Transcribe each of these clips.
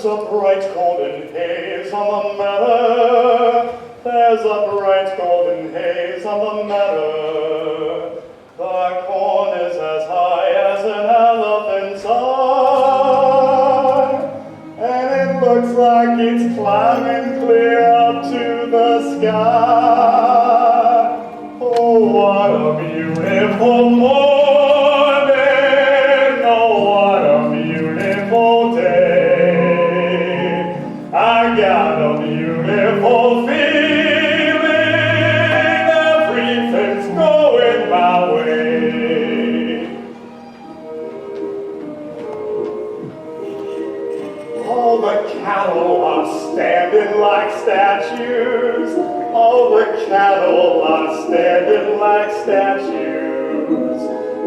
a bright golden haze on the meadow. There's a bright golden haze on the meadow. The corn is as high as an elephant's eye, and it looks like it's climbing clear up to the sky. Oh, what a beautiful morning! Oh, what a beautiful day! I got a beautiful feeling, everything's going my way. All the cattle are standing like statues. All the cattle are standing like statues.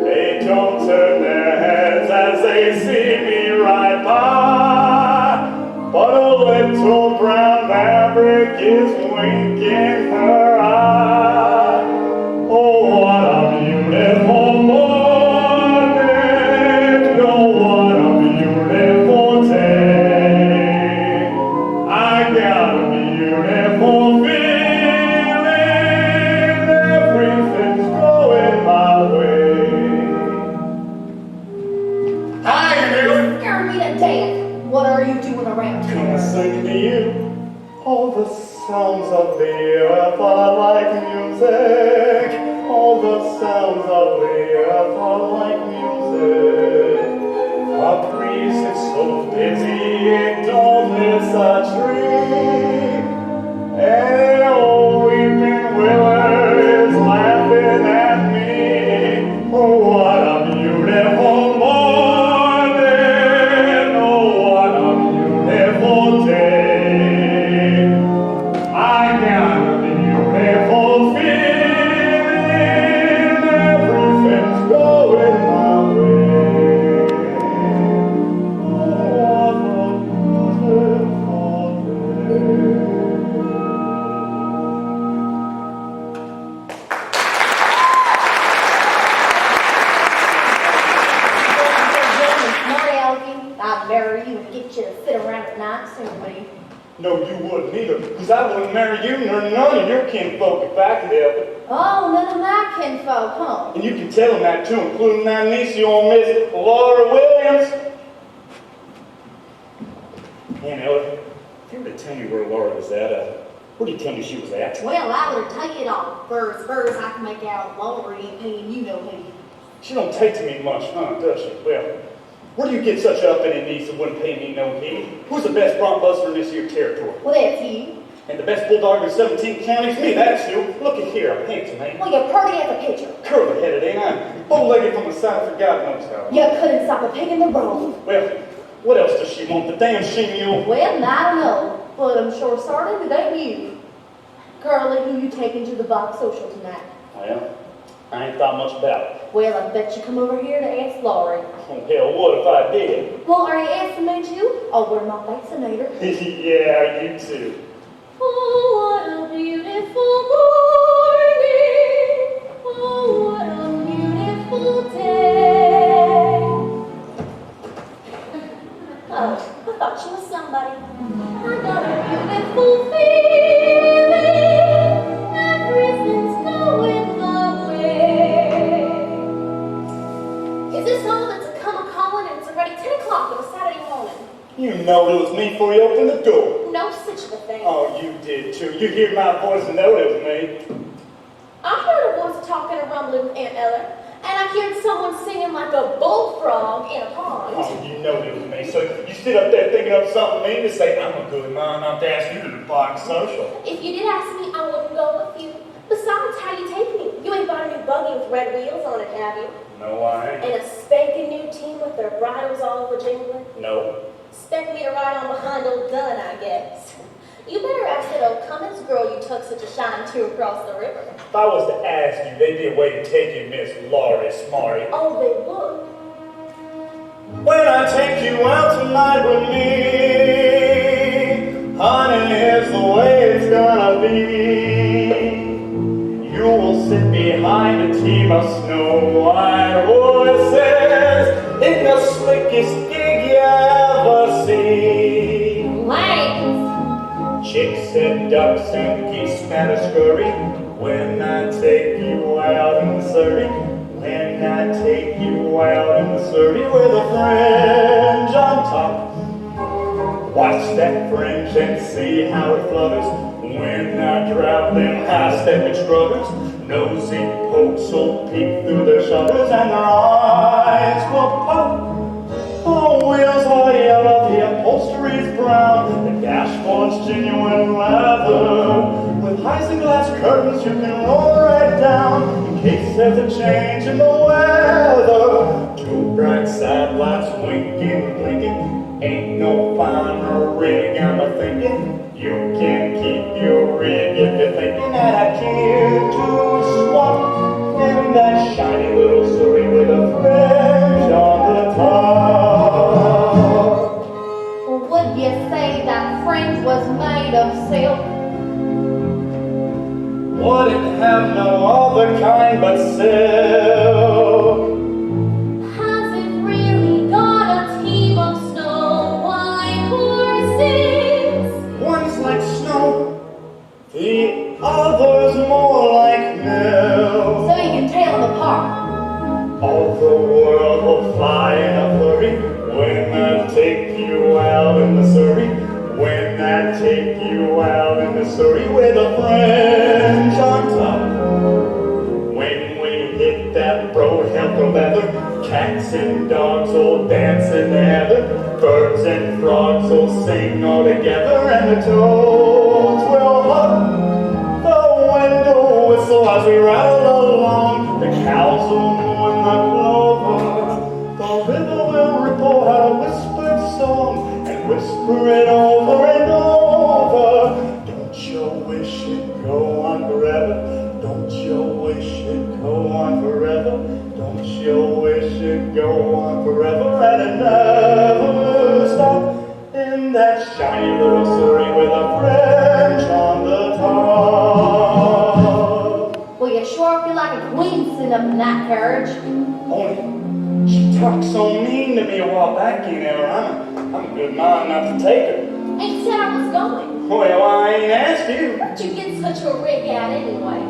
They don't turn their heads as they see me ride by, but a little brown maverick is winking her eye. Oh, what a beautiful morning! Oh, what a beautiful day! I got a beautiful feeling, everything's going my way. Hi, you! Scare me to death. What are you doing around Come here? sing to you. All the sounds of the earth are like music. All the sounds of the earth are like music. A breeze is so busy it don't miss a tree. And old weeping willow is laughing at me. Oh, what a beautiful morning! Oh, what a beautiful day! I got a beautiful feeling, everything's going my way. Oh, what a beautiful day. Smarty alecky, I'd marry you and get you to sit around at night singing to me. No, you wouldn't either, because I wouldn't marry you nor none of your kinfolk if I could help it. Oh, none of my kinfolk, huh? And you can tell them that too, including that niece you own, Miss Laura Williams. Aunt Ella, if you were to tell me where Laura was at, where do you tell me she was at? Well, I would tell you it all. First, I can make out Lori and you know who. She don't take to me much, huh, does she? Well, where do you get such a uppity niece that wouldn't pay me no heed? Who's the best bronc buster in this here territory? Well, that's you. And the best bulldog in 17 counties? Me, that's you. Look at here, I'm handsome, ain't I? Well, you're pretty as a picture. Curly-headed, ain't I? Bow-legged from the south for God knows how. You couldn't stop a pig in the road. Well, what else does she want? The damn she-mule? Well, I don't know, but I'm sure starting it ain't you. Curly, who you taking to the box social tonight? Well, I ain't thought much about it. Well, I bet you come over here to ask Lori. Oh, hell, what if I did? Well, are you asking me too? Oh, we're my vaccinator. Yeah, you too. Oh, what a beautiful morning. Oh, what a beautiful day. Oh, I thought you was somebody. I got a beautiful feeling. Everything's going my way. Is this all that's come a-calling and it's already 10 o'clock on a Saturday morning? You know it was me before you opened the door. No such a thing. Oh, you did too. You hear my voice and know it was me. I heard a voice talking and rumbling with Aunt Ella, and I heard someone singing like a bullfrog in a pond. Oh, you know it was me. So you sit up there thinking up something mean to say, I'm a good man not to ask you to the box social. If you did ask me, I wouldn't go with you. Besides, how you take me? You ain't bought a new buggy with red wheels on it, have you? No, I ain't. And a spanking new team with their bridles all over jingling? No. Expect me to ride on behind old Dunn, I guess. You better ask that old Cummings girl you took such a shine to across the river. If I was to ask you, they'd be a way to take you, Miss Laurie Smarty. Oh, they would. When I take you out tonight with me, honey, here's the way it's gonna be. You will sit behind a team of snow-white horses in the slickest gig you ever see. chicks and ducks and geese matter scurry when I take you out in Surrey. When I take you out in Surrey with a fringe on top. Watch that fringe and see how it flutters when I drop them high-stepping strutters. Nosy pokes will peek through their shutters and their eyes will pop. The wheels are yellow, the upholstery's brown, the dashboard's genuine leather. With isinglass curtains you can roll right down in case there's a change in the weather. Two bright side lights winking, blinking, ain't no finer rig I'm a-thinking. You can keep your rig if you're thinking that I care to swap in that shiny little Surrey with a fringe on the top. Would you say that fringe was made of silk? Would it have no other kind but silk? Has it really got a team of snow-white horses? One's like snow, the other's more like milk. So you can tell them apart. All the world will fly in a flurry when I take you out in the Surrey. When I take you out in the Surrey with a fringe on top. When we hit that broad helter leather, cats and dogs will dance in the heather. Birds and frogs will sing all together, and the toads will hum the window whistle as we rattle along. The cows will moo in the clover. The river will ripple out a whispered song and whisper it over and over. Don't you wish it'd go on forever? Don't you wish it'd go on forever? Don't you wish it'd go on forever and it never stop in that shiny little Surrey with a fringe on the top? Well, you sure feel like a queen sitting up in that carriage. Only she talked so mean to me a while back, you know. I'm a good mind not to take her. Ain't said I was going. Well, I ain't asked you. Where'd you get such a rig at anyway?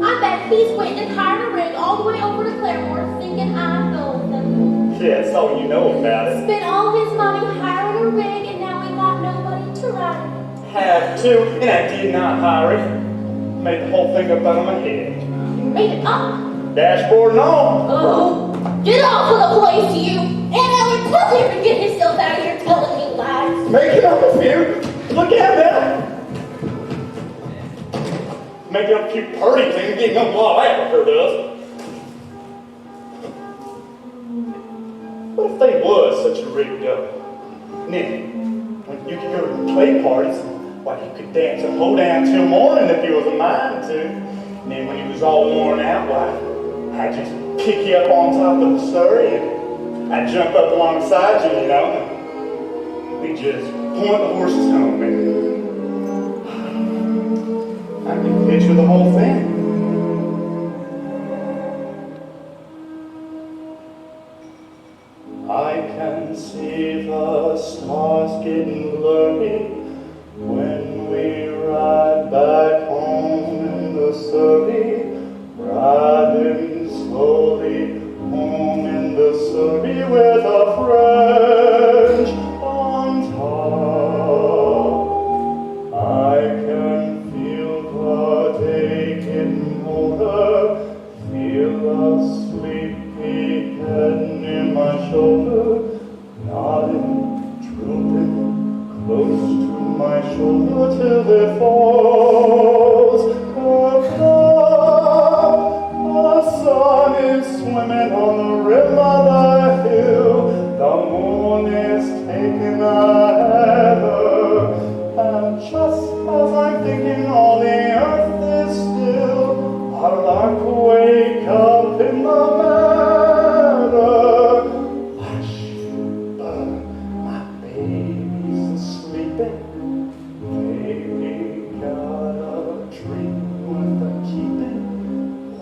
I bet he's went and hired a rig all the way over to Claremore thinking I know them. Yeah, that's all you know about it. Spent all his money hiring a rig and now we got nobody to ride it. Have to, and I did not hire it. Made the whole thing up out of my head. You made it up. Dashboard and all. Oh, get off of the place, you! And Ellen, tell him to get himself out of here telling me lies. Making up a few. Look at that. Making up a few purty things, getting up all Africa does. What if they was such a rigged up? And then, when you could go to play parties, why, you could dance and hold down till morning if you was a mind to. And then when you was all worn out, why, I'd just pick you up on top of the Surrey and I'd jump up alongside you, you know, and we'd just point the horses home and I can picture the whole thing. I can see the stars getting blurry when we ride back home in the Surrey, riding slowly home in the Surrey with a fringe on top. I can feel the day getting older, feel a sleepy head near my shoulder, nodding, drooping close to my shoulder till it falls. The sun is swimming on the rim of the hill, the moon is taking a heather, and just as I'm thinking all the earth is still, a lark wake up in the meadow. Hush, bird, my baby's sleeping. Baby got a dream worth a keeping.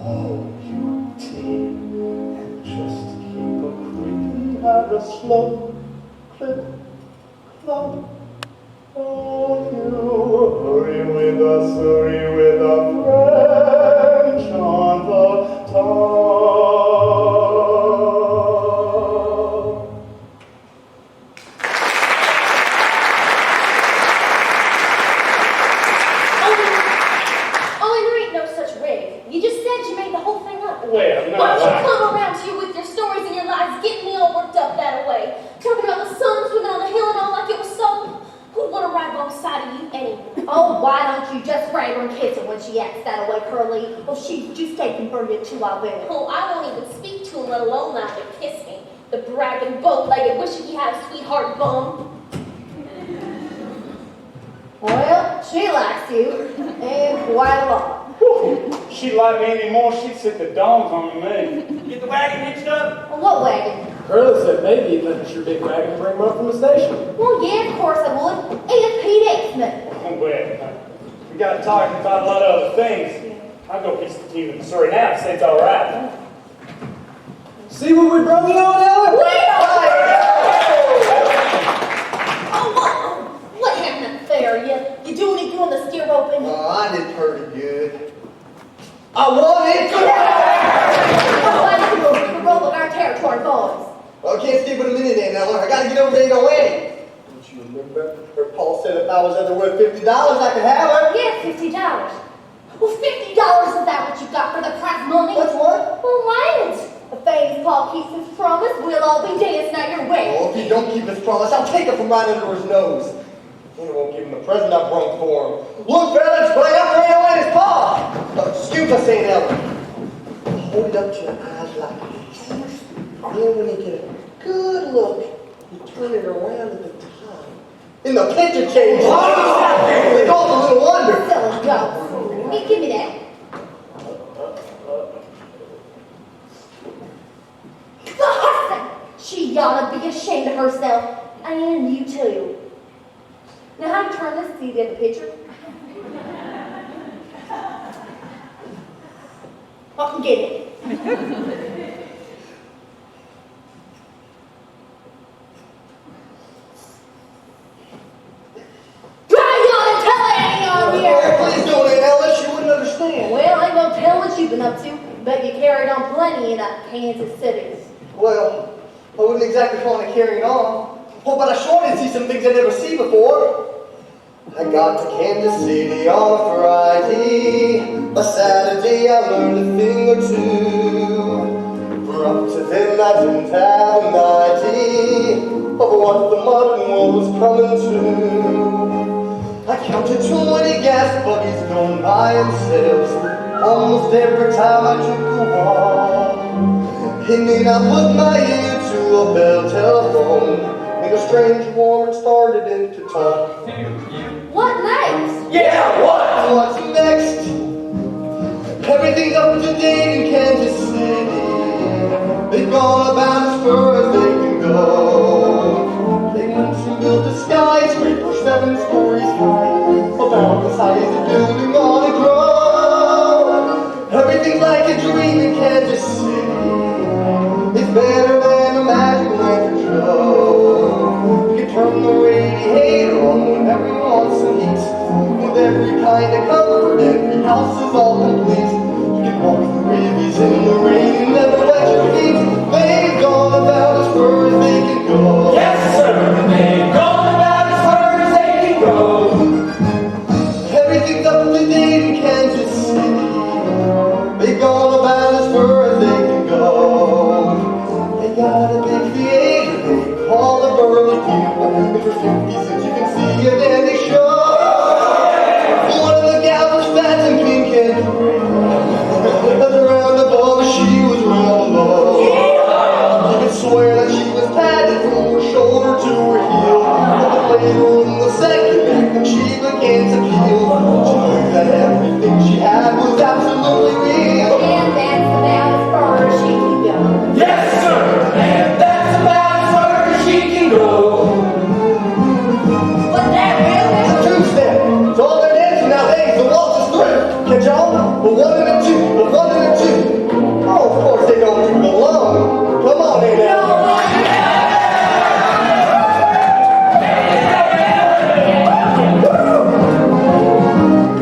Oh, you tea, and just keep a creeping at a slow clip, clop. Oh, you nursery with a French on the tongue. Ollie, there ain't no such rig. You just said you made the whole thing up. Well, no, Why don't you come around here with your stories and your lies, getting me all worked up that way? Talking about the sun swimming on the hill and all like it was so. Who'd want to ride alongside of you anyway? Oh, why don't you just grab her and kiss her when she acts that way, Curly? Well, she's just taking for you too, I bet. Oh, I won't even speak to him, let alone allow him to kiss me. The bragging, bow-legged, wishing he had a sweetheart bum. Well, she likes you, and quite a lot. She'd like me anymore, she'd sit the dogs on me. Get the wagon hitched up. Well, what wagon? Curly said maybe you'd let us your big wagon and bring him up from the station. Well, yeah, of course I would. If Pete asked me. Oh, well, we got to talk about a lot of other things. I'll go pitch the team in Missouri now, say it's all right. See what we brought you on, Ellen? Oh, what happened there? You doing any good on the steer roping? Oh, I did pretty good. I won it! Why did you roll of our territory, boys? Well, I can't stay but a minute then, Ellen. I gotta get over there away. Don't you remember? Her Paul said if I was ever worth $50, I could have her. Yeah, $50. Well, $50 is that what you got for the prize money? What's what? Well, mine. If famous Paul keeps his promise, we'll all be dancing at your wedding. Oh, if he don't keep his promise, I'll take it from right under his nose. And I won't give him the present I brought for him. Look, fellas, bring up right away his paw. Excuse me, St. Ellen. Hold it up to your eyes like this. Then when you get a good look, you turn it around at the top. In the picture change. They call it a little wonder. Silly goats. Hey, give me that. God, she ought to be ashamed of herself. And you too. Now, how do you turn this so you get the picture? I can get it. Please don't, Aunt Ellen. She wouldn't understand. Well, I ain't gonna tell what you've been up to, but you carried on plenty in Kansas City. Well, I wouldn't exactly want to carry it on. Oh, but I sure did see some things I never seen before. I got to Kansas City on a Friday. A Saturday I learned a thing or two. For up to then I didn't have an idea of what the modern world was coming to. I counted 20 gas buggies going by themselves almost every time I took a walk. And then I put my ear to a bell telephone, and a strange woman started in to talk. What next? Yeah, what? What's next? Everything's up to date in Kansas City. They've gone about as far as they can go. They went and built a skyscraper 7 stories high, about the size of a building on a grow. Everything's like a dream in Kansas City. It's better than a magic lantern show. You can turn the radiator on whenever you want some heat. With every kind of comfort, every house is all complete. You can walk the rivers in the rain and never wet your feet. They've gone about as far as they can go. Yes, sir. They've gone about as far as they can go. Everything's up to date in Kansas City. They've gone about as far as they can go. They got a big theater they call the Burley Field. And for 50 cents you can see a dandy show. One of the gals was fat and pink and green. As around above she was round below. You could swear that she was padded from her shoulder to her heel. But later in the second act when she began to peel, she knew that everything she had was absolutely real. And that's about as far as she can go. Yes, sir. And that's about as far as she can go. Was that real? It's a two-step. It's all they're dancing nowadays. The waltz is three. Catch on? But 1 and a 2. But 1 and a 2. Oh, of course they don't do it alone. Come on, Aunt Ellen.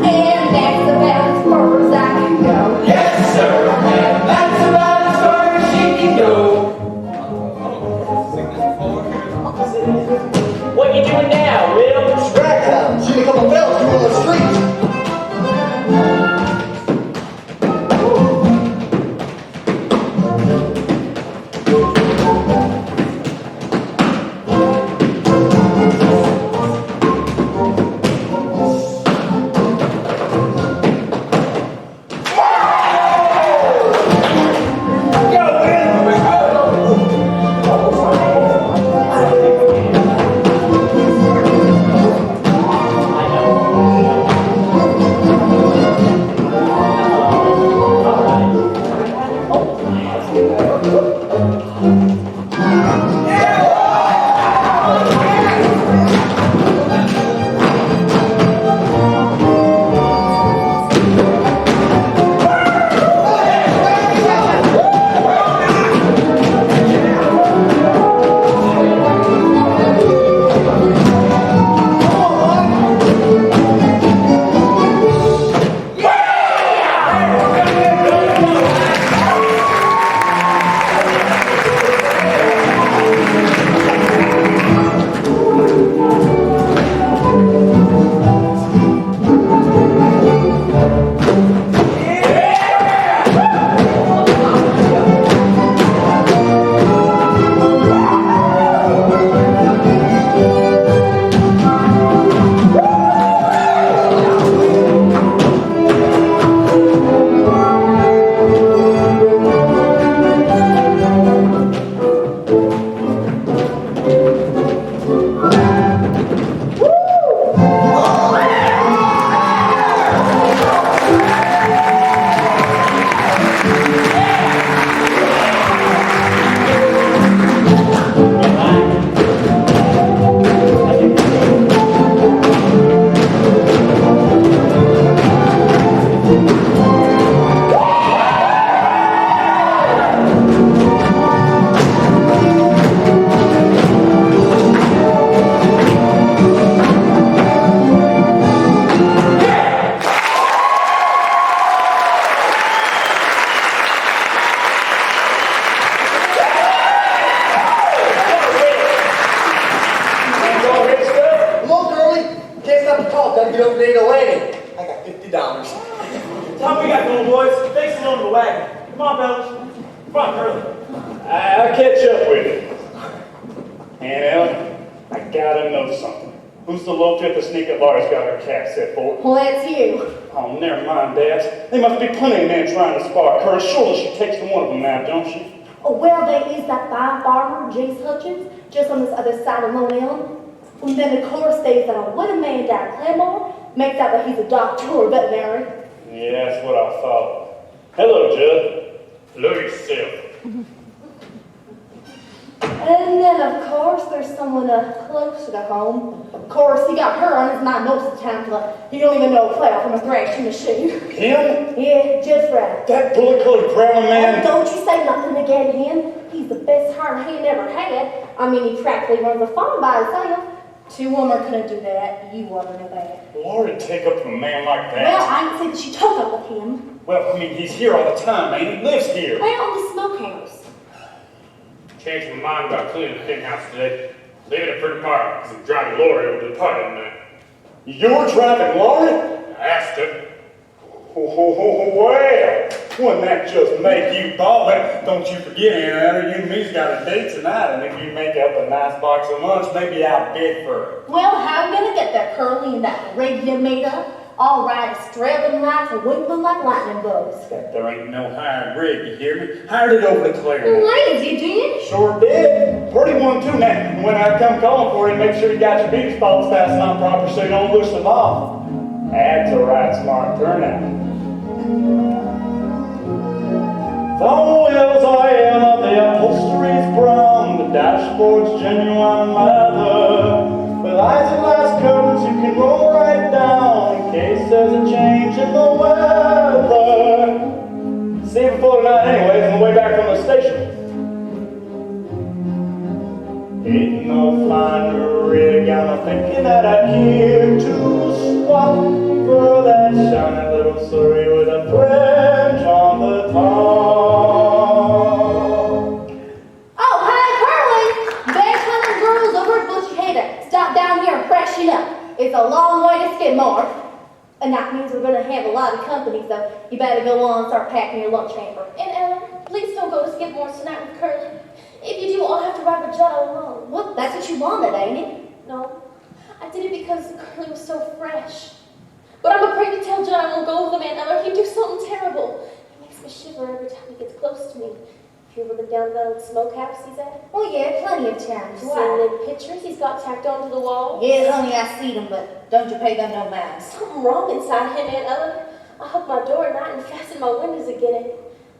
And hope you don't need a wedding. I got $50. Time we got going, boys. Thanks for loaning the wagon. Come on, fellas. Come on, Curly. I'll catch up with you. And Ellen, I gotta know something. Who's the low fifth of sneak that Laura's got her cap set for? Well, that's you. Oh, never mind, Dad. There must be plenty of men trying to spar her. Surely she takes to one of them now, don't she? Oh, well, there is that fine farmer, Jace Hutchins, just on this other side of Lone Elm. And then, of course, there's that widow man down at Claremore. Makes out that he's a doctor or a veterinary. Yeah, that's what I thought. Hello, Judd. Hello yourself. And then, of course, there's someone closer to home. Of course, he got her on his mind most of the time, but he don't even know a plow from a thrashing machine. Him? Yeah, just right. That bullet-colored brown man? Oh, don't you say nothing again, him. He's the best hard hand ever had. I mean, he practically runs a farm by himself. Two women couldn't do that. You ought to know that. Laura'd take up with a man like that. Well, I ain't said that she took up with him. Well, I mean, he's here all the time, man. He lives here. Where on the smokehouse? Changed my mind about cleaning the hen house today. Leaving it for tomorrow, because I'm driving Lori over to the party tonight. You're driving Laura? I asked her. Oh, well, wouldn't that just make you ballin'? Don't you forget, Anna, you and me's got a date tonight, and if you make up a nice box of lunch, maybe I'll bid for her. Well, how you gonna get there, Curly, in that rig you made up? All right, strabbing lights and winkling like lightning bugs. There ain't no hired rig, you hear me? Hired it over to Claire. Ladies, you did? Sure did. Pretty one, too, now. And when I come calling for you, make sure you got your beaver spots fastened on proper so you don't lose them off. That's a right smart turnout. The wheels are yellow, the upholstery's brown, the dashboard's genuine leather. With isinglass curtains you can roll right down in case there's a change in the weather. See you before tonight anyways, on the way back from the station. Ain't no flying rig, I'm thinking that I'd care to swap for that shiny little Surrey with a French on the top. Oh, hi, Curly! Bears hunting girls over at Bushy Hater. Stop down here and freshen up. It's a long way to Skidmore. And that means we're going to have a lot of company, so you better go on and start packing your lunch hamper. And Ellen, please don't go to Skidmore tonight with Curly. If you do, I'll have to ride with Judd all alone. Well, that's what you wanted, ain't it? No, I did it because Curly was so fresh. But I'm afraid to tell Judd I won't go with him, Aunt Ella. He'd do something terrible. He makes me shiver every time he gets close to me. Have you ever been down to that old smokehouse he's at? Well, yeah, plenty of times. Seen the pictures he's got tacked onto the wall? Yeah, honey, I see them, but don't you pay them no mind. Something wrong inside him, Aunt Ella. I hook my door at night and fasten my windows again.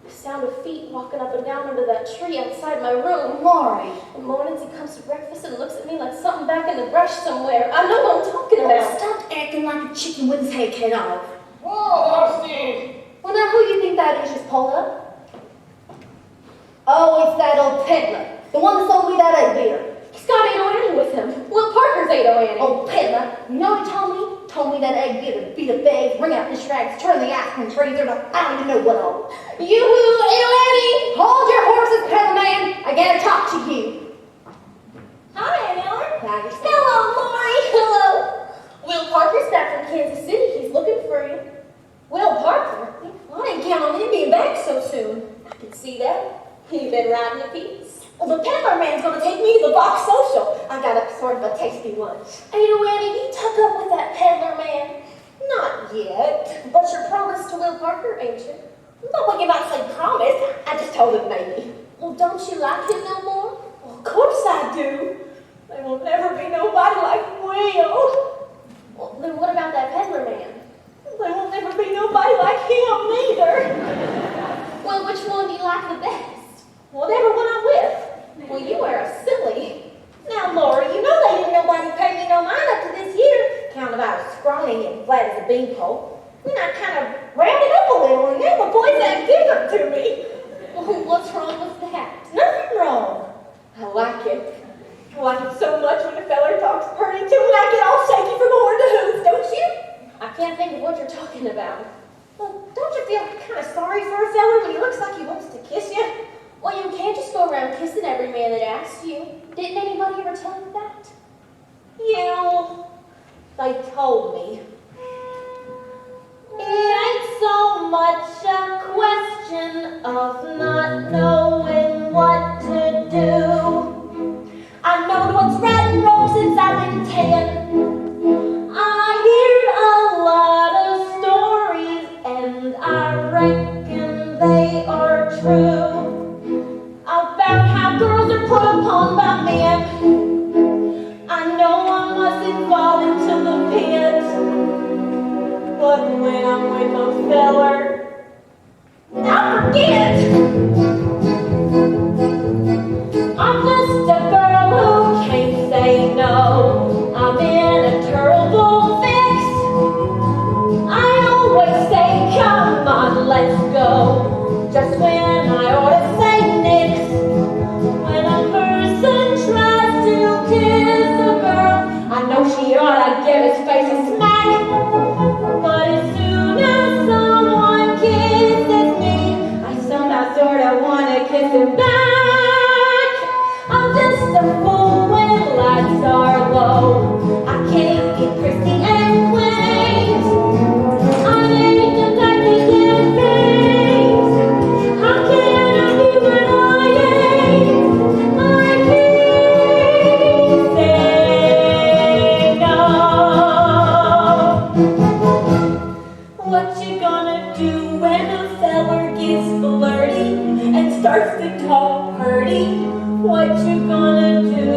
The sound of feet walking up and down under that tree outside my room. Lori. In mornings he comes to breakfast and looks at me like something back in the brush somewhere. I know what I'm talking about. Stop acting like a chicken with his head cut off. Whoa, Steve! Well, now, who you think that is just pulled up? Oh, it's that old peddler. The one that sold me that egg beater. He's got Aunt Annie with him. Will Parker's Aunt Annie. Oh, peddler. You know what he told me? Told me that egg beater beat the bags, bring out the shreds, turn the ice cream trees, or I don't even know what all. Yoo-hoo, Aunt Annie! Hold your horses, peddler man. I gotta talk to you. Hi, Aunt Ellen. Now you're Hello, Lori. Hello. Will Parker's back from Kansas City. He's looking for you. Will Parker? I didn't count on him being back so soon. I can see that. You've been riding a piece. Well, the peddler man's gonna take me to the box social. I got up sort of a tasty lunch. Aunt Annie, you tuck up with that peddler man? Not yet. But you're promised to Will Parker, ain't you? Not like if I say promise. I just told him maybe. Well, don't you like him no more? Well, of course I do. There will never be nobody like Will. Well, then what about that peddler man? There will never be nobody like him neither. Well, which one do you like the best? Whatever one I'm with. Well, you are a silly. Now, Laura, you know they didn't nobody pay me no mind up to this year. Count of I was scrawny and flat as a beanpole. Then I kind of rounded up a little, and now the boys act different to me. Well, what's wrong with that? Nothing wrong. I like it. I like it so much when a feller talks pretty to me, I get all shaky from horn to hooves, don't you? I can't think of what you're talking about. Well, don't you feel kind of sorry for a feller when he looks like he wants to kiss you? Well, you can't just go around kissing every man that asks you. Didn't anybody ever tell you that? Yeah, well, they told me. much a question of not knowing what to do. I know what's right and wrong since I've been 10. I hear a lot of stories and I reckon they are true about how girls are put upon by men. I know I mustn't fall into the pit, but when I'm with a feller, I forget. I'm just a girl who can't say no. I'm in a terrible fix. I always say, come on, let's go, just when I ought to say nix. When a person tries to kiss a girl, I know she ought to give his face a smack. But as soon as someone kisses me, I somehow sort of want to kiss him back. I'm just a fool when lights are low. I can't be prissy and quaint. I ain't the type to get things. How can I be what I ain't? I can't say no. What you gonna do when a feller gets flirty and starts to talk purty? What you gonna do?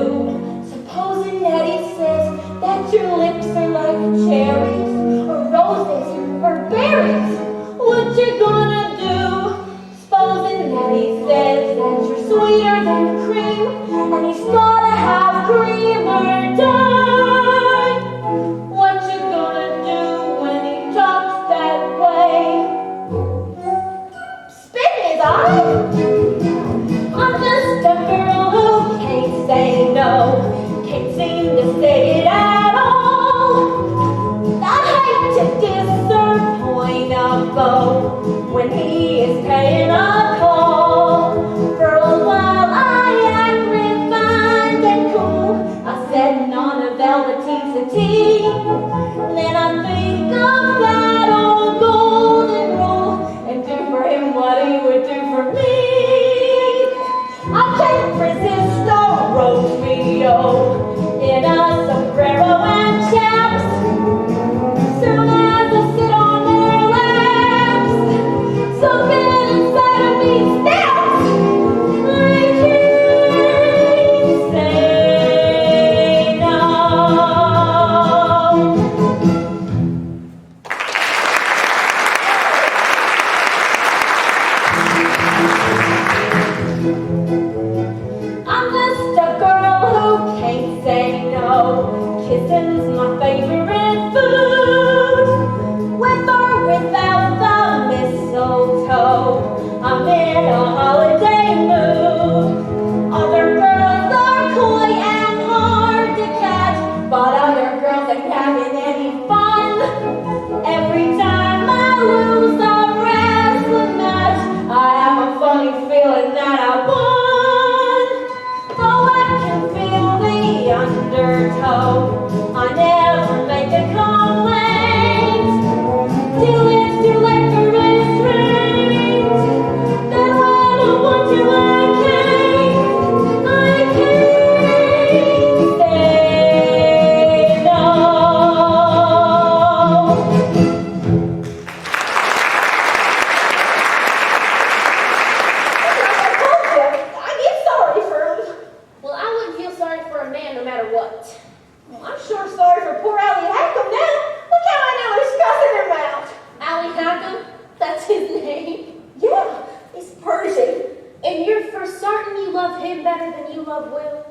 Supposing that he says that your lips are like cherries, or roses, or berries. What you gonna do? Supposing that he says that you're sweeter than cream, and he's gotta have cream or die. What you gonna do when he talks that way? Spit in his eye? I'm just a girl who can't say no, can't seem to say it at all. I hate to disappoint a beau when he is paying a call. For a while I act refined and cool, I sitting on a velveteen settee. Then I think of that old golden rule and do for him what he would do for me. I can't resist a Romeo in a sombrero and chaps. Soon as I sit on their laps, something inside of me snaps. I can't say no. I'm just a girl who can't say no. Kissing's my favorite food. With or without the mistletoe, I'm in a holiday mood. Other girls are coy and hard to catch, but other girls ain't having any fun. Every time I lose a wrestling match, I have a funny feeling that I won. Though I can feel the undertow, I never make a complaint. Till it's too late for restraint. Then when I want to, I can't say no. I get sorry for him. Well, I wouldn't feel sorry for a man no matter what. Well, I'm sure sorry for poor Allie Hackham now. Look how I know he's cussing him out. Allie Hackham? That's his name? Yeah, he's Persian. And you're for certain you love him better than you love Will?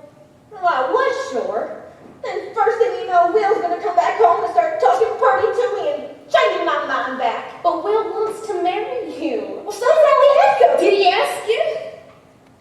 Well, I was sure. Then first thing you know, Will's gonna come back home and start talking purty to me and changing my mind back. But Will wants to marry you. Well, so does Allie Hackham. Did he ask you?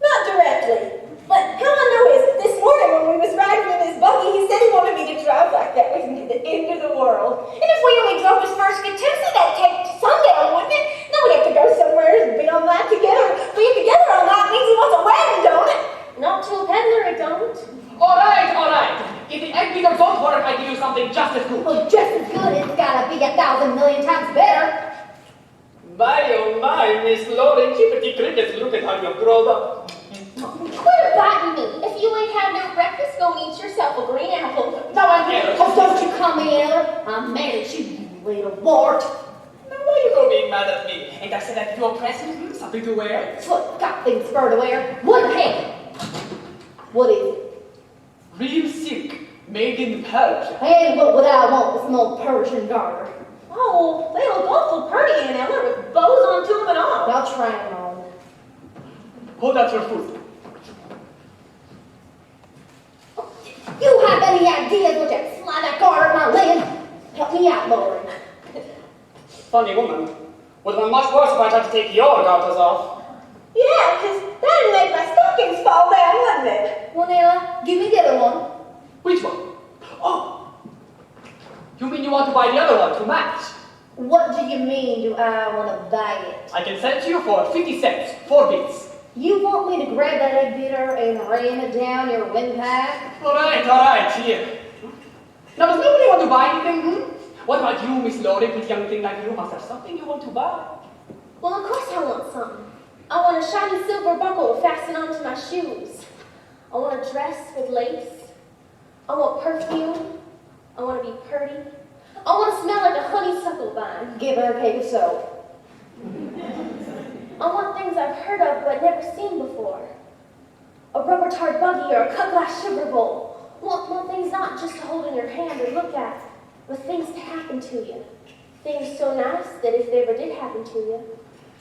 Not directly. But how I know is this morning when we was riding in his buggy, he said he wanted me to drive like that way to the end of the world. And if we only drove his first Catoosa, that'd take sundown, wouldn't it? Then we'd have to go somewhere and be all night together. Being together all night means he wants a wedding, don't it? Not to a peddler, it don't. All right, all right. If the egg beaters don't work, I give you something just as good. Well, just as good, it's gotta be 1,000 million times better. My, oh my, Miss Laurie, Chippity Crickets, look at how you've grown up. Quit biting me. If you ain't had no breakfast, go and eat yourself a green apple. No, I can't. Oh, don't you come here. I'm mad at you, you little wart. Now, why you gonna be mad at me? Ain't I said that you're present? Something to wear? Foot got things for to wear. What the heck? What is it? Real silk, made in Persia. Hey, what would I want with some old Persian garter? Oh, they look awful pretty, Aunt Ella, with bows on to them and all. I'll try them on. Hold out your foot. You have any ideas what you slide that garter in my leg? Help me out, Lord. Funny woman. Would have been much worse if I tried to take your garters off. Yeah, 'cause that'd make my stockings fall down, wouldn't it? Well, Nella, give me the other one. Which one? Oh! You mean you want to buy the other one to match? What do you mean, do I want to buy it? I can sell it to you for 50 cents, 4 bits. You want me to grab that egg beater and ram it down your windpipe? All right, here. Now, does nobody want to buy anything, What about you, Miss Laurie, pretty young thing like you? Must have something you want to buy. Well, of course I want something. I want a shiny silver buckle to fasten onto my shoes. I want a dress with lace. I want perfume. I want to be pretty. I want to smell like a honeysuckle vine. Give her a cake of soap. I want things I've heard of but never seen before. A rubber tart buggy or a cut glass sugar bowl. I want things not just to hold in your hand or look at, but things to happen to you. Things so nice that if they ever did happen to you,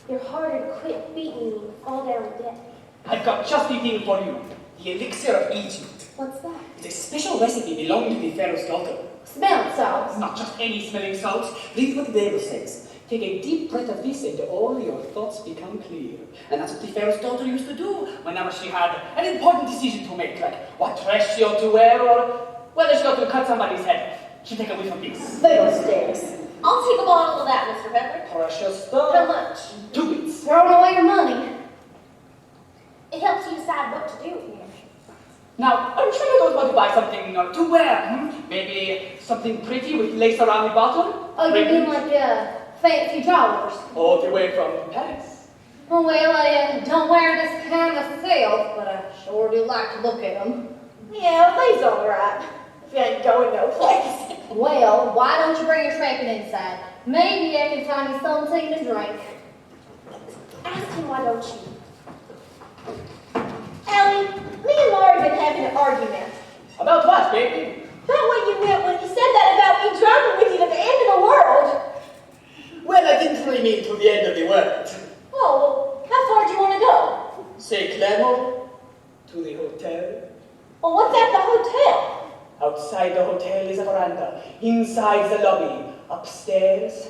your heart would quit beating you and fall down dead. I've got just the thing for you. The elixir of Egypt. What's that? It's a special recipe belonging to the Pharaoh's daughter. Smell salts. It's not just any smelling salts. Read what the Bible says. Take a deep breath of this and all your thoughts become clear. And that's what the Pharaoh's daughter used to do whenever she had an important decision to make, like what dress she ought to wear or whether she ought to cut somebody's head off. She'd take a whiff of this. Fiddlesticks. I'll take a bottle of that, Mr. Peddler. Precious stuff. How much? 2 bits. Throwing away your money. It helps you decide what to do. Now, I'm sure you don't want to buy something to wear, Maybe something pretty with lace around the bottom? Oh, you Maybe mean like fancy drawers? all the way from Paris. Oh, well, I don't wear this kind myself, but I sure do like to look at them. Yeah, they's all right. If you ain't going no place. Well, why don't you bring your tramping inside? Maybe I can find you something to drink. Ask him, why don't you? Ellie, me and Laurie have been having an argument. About what, baby? About what you meant when you said that about me driving with you to the end of the world. Well, I didn't really mean to the end of the world. Oh, well, how far do you want to go? Say Clermont to the hotel. Well, what's at the hotel? Outside the hotel is a veranda. Inside the lobby. Upstairs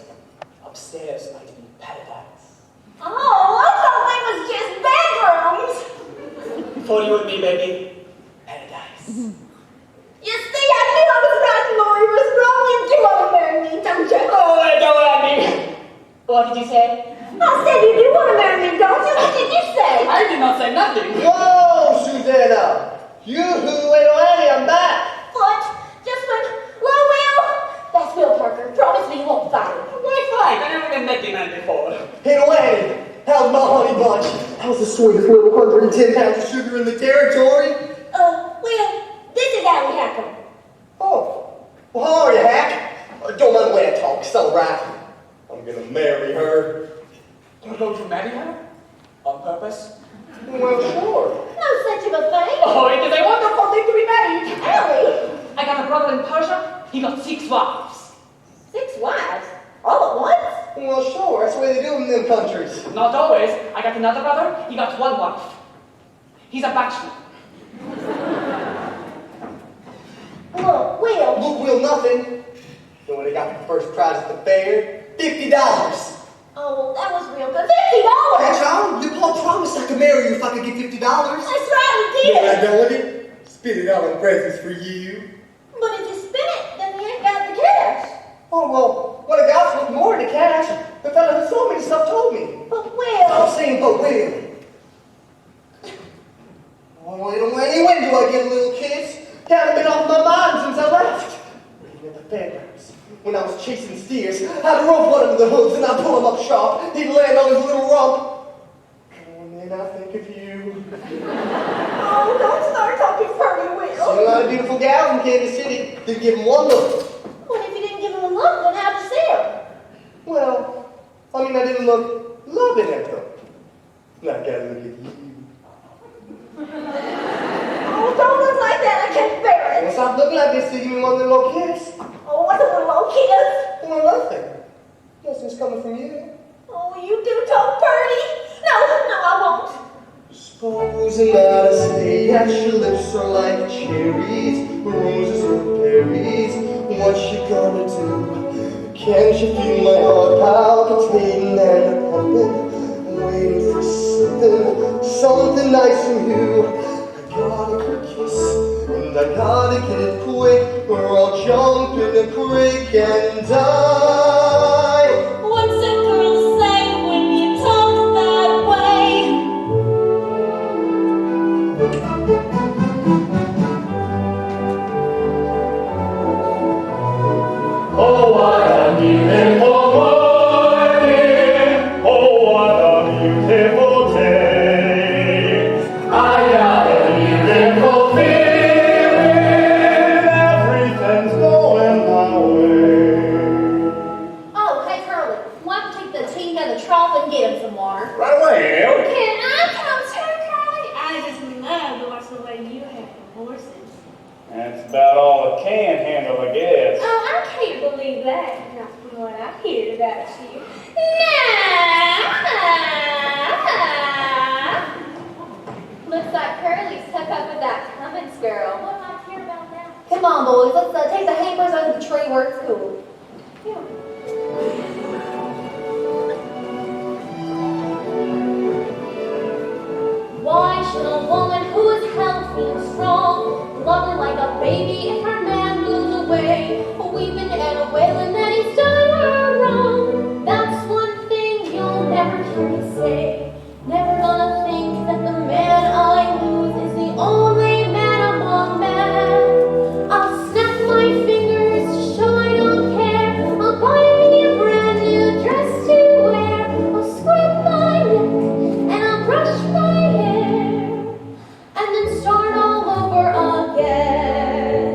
might be paradise. Oh, I thought they was just bedrooms. For you and me, baby, paradise. You see, I knew I was right, Laurie was wrong. You do want to marry me, don't you? Oh, I don't want me. What did you say? I said you do want to marry me, don't you? What did you say? I did not say nothing. Whoa, Susanna! You-hoo, little Annie, I'm back! What? Just when... Well, that's Will Parker. Promise me you won't fight him. Why fight? I never even met the man before. Hey, Annie, how's my honey bunch? How's the sweetest little 110 pounds of sugar in the territory? Will, this is how it happened. Oh, well, how are you, Hack? Don't mind the way I talk, it's all right. I'm gonna marry her. You're going to marry her? On purpose? Well, sure. No such of a thing. Oh, it is a wonderful thing to be married. Ellie, I got a brother in Persia. He got 6 wives. 6 wives? All at once? Well, sure, that's the way they do in them countries. Not always. I got another brother. He got 1 wife. He's a bachelor. Look, Will. Look, Will, nothing. You know what I got the first prize at the fair? $50. Oh, well, that was real good. $50! That's all. Your pa promised I could marry you if I could get $50. That's right, he You know what I did. done with it? Spit it all in presents for you. But if you spin it, then you ain't got the cash. Oh, well, what I got's worth more than the cash. The fella who sold me the stuff told me. But Will. I'm saying, but Will. Oh, when do I get a little kiss? Haven't been off my mind since I left. At the fairgrounds. when I was chasing steers. I'd rope one under the hooves and I'd pull him up sharp. He'd land on his little rump. Oh, and then I think of you. Oh, don't start talking Purdy, Will. Seen a lot of beautiful gals in Kansas City. Didn't give him one look. Well, if you didn't give him a look, then how'd you see him? Well, I mean, I didn't look loving at them. Like I look at you. Oh, don't look like that. I can't bear it. Well, stop looking like this to give me one little kiss. Oh, what's a little kiss? Well, nothing. Nothing's coming from you. Oh, you do talk Purdy. No, I won't. Supposing that I say that your lips are like cherries, roses or berries, what you gonna do? Can't you feel my heart palpitating and pumping, waiting for something nice from you? I gotta get a kiss, and I gotta get it quick, or I'll jump in the creek and die. What's a girl say when you talk that way? Oh, what a beautiful morning! Oh, what a beautiful day! I got a beautiful feeling, everything's going my way. Oh, hey, Curly. Why don't you take the team down the trough and get him some water? Right away, Elle. Can I come too, Curly? I just love to watch the way you handle horses. That's about all it can handle, I guess. Oh, I can't believe that. Not from what I heard about you. Looks like Curly's took up with that Cumming girl. What do I care about that? Come on, boys. Let's take the hampers over the tree where it's cool. Why should a woman who is healthy and strong love her like a baby if her man moves away, weeping and wailing that he's done her wrong? That's one thing you'll never hear me say. Never gonna think that the man I lose is the only man among men. I'll snap my fingers to show I don't care. I'll buy me a brand new dress to wear. I'll scrub my neck and I'll brush my hair and then start all over again.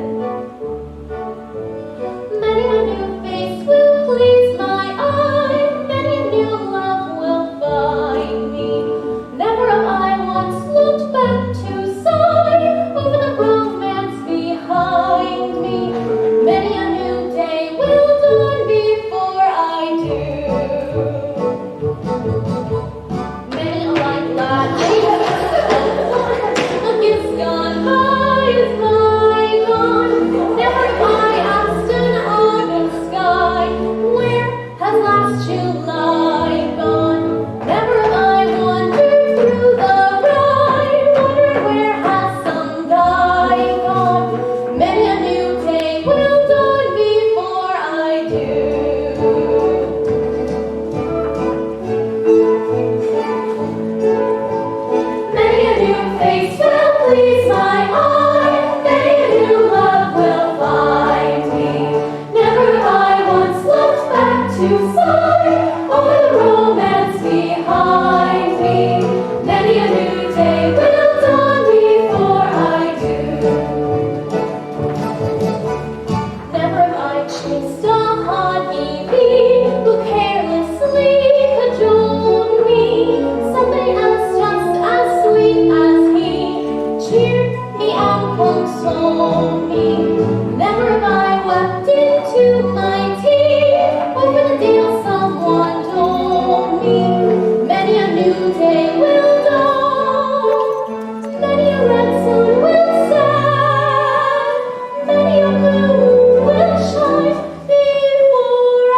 Many a new face will please my eye. Many a new love will find me. Never have I once looked back to sigh over the romance behind me. Many a new day will dawn before I do. Many a light lad is gone by, is bygone. Never have I asked an August sky, where has last July gone? Never have I wandered through the ride, wondering where has some guy gone. Many a new day will dawn before I do. Many a new face will please my eye. Many a new love will find me. Never have I once looked back to sigh over the romance behind me. Many a new day will dawn before I do. Never have I chased a honey bee who carelessly cajoled me. Somebody else just as sweet as he cheered me and consoled me. Never have I wept into my tea over the deal someone told me. Many a new day will dawn. Many a red sun will set. Many a blue moon will shine before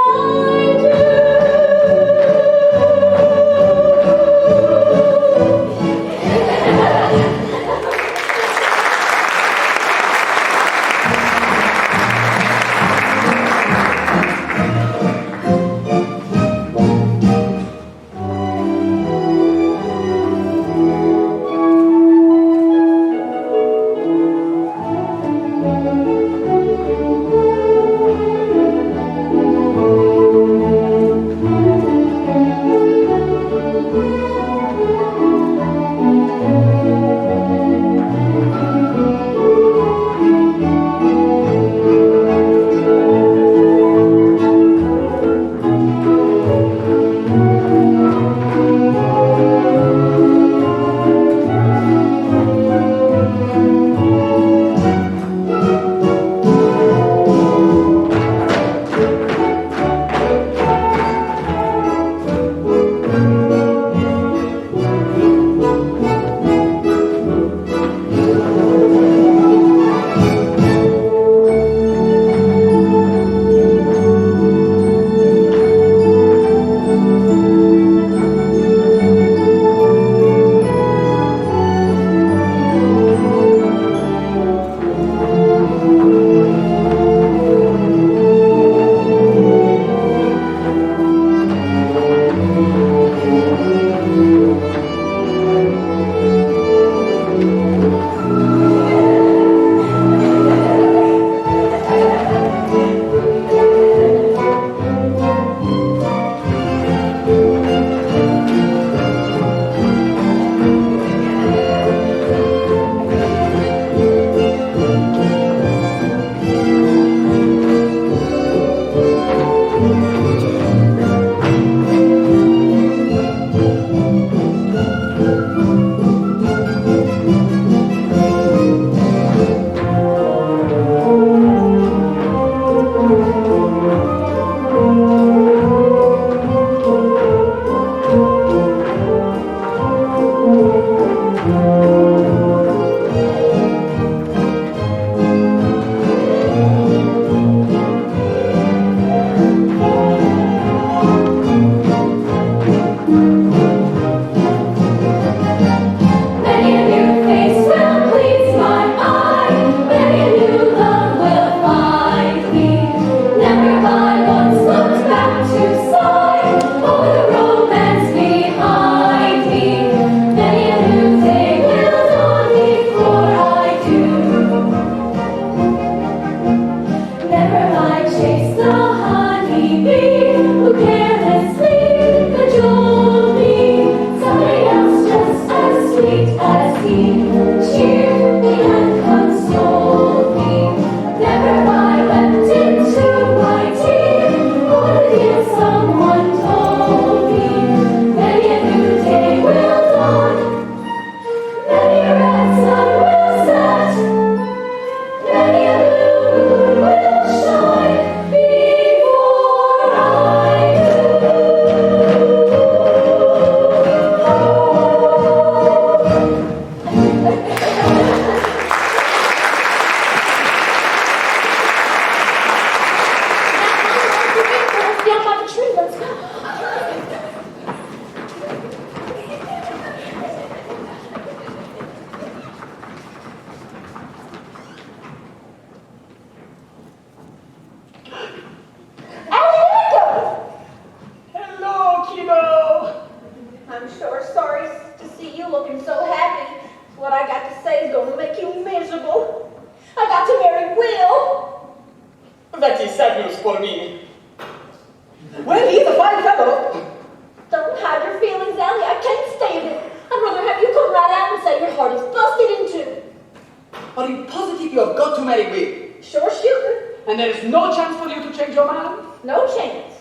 marry Will. Sure shooter. And there is no chance for you to change your mind? No chance.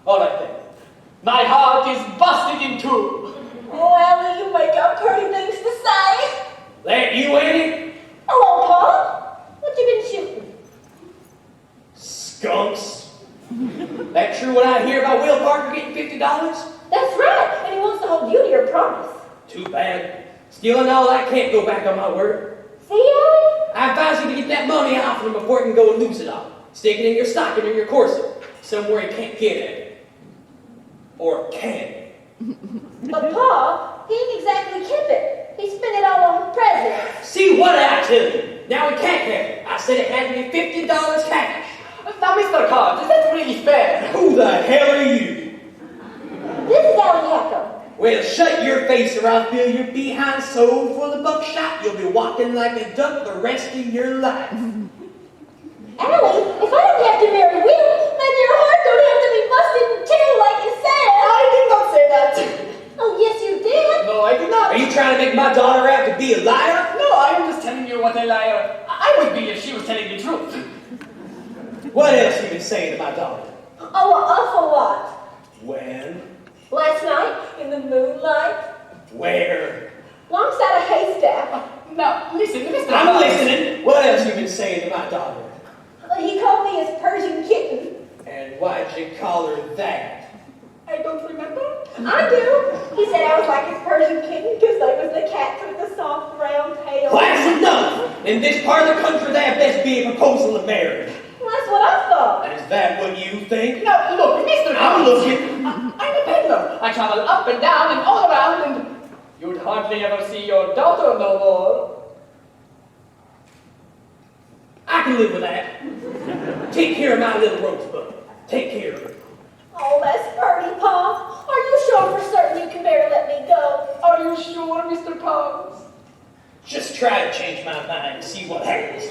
All right then. My heart is busted in two. Oh, Allie, you make up pretty things to say. That you, Annie? Hello, Pa. What you been shooting? Skunks. That true what I hear about Will Parker getting $50? That's right, and he wants to hold you to your promise. Too bad. Stealing all that can't go back on my word. See, Allie? I advise you to get that money off of him before it can go and lose it all. Stick it in your stocking or your corset, somewhere he can't get at it. Or can. But Pa, he ain't exactly kept it. He spent it all on the president. See what I tell you? Now he can't have it. I said it had to be $50 cash. Now, Mr. Carr, is that really fair? Who the hell are you? This is Allie Hacko. Well, shut your face or I'll fill your behind so full of buckshot you'll be walking like a duck the rest of your life. Allie, if I don't have to marry Will, maybe your heart don't have to be busted in two like you said. I did not say that. Oh, yes, you did. No, I did not. Are you trying to make my daughter out to be a liar? No, I am just telling you what a liar I would be if she was telling the truth. What else you been saying to my daughter? Oh, an awful lot. When? Last night, in the moonlight, Where? alongside a haystack. Now, listen, Mr. I'm Carr. listening. What else you been saying to my daughter? He called me his Persian kitten. And why'd you call her that? I don't remember. I do. He said I was like his Persian kitten because they was the cats with the soft brown tail. Well, that's enough! In this part of the country, there best be a proposal of marriage. Well, that's what I thought. Is that what you think? Now, look, Mr. Carr. I'm looking. I'm a peddler. I travel up and down and all around, and you'd hardly ever see your daughter no more. I can live with that. Take care of my little rosebud. Take care of her. Oh, that's pretty, Pa. Are you sure for certain you can bear to let me go? Are you sure, Mr. Carr? Just try to change my mind and see what happens.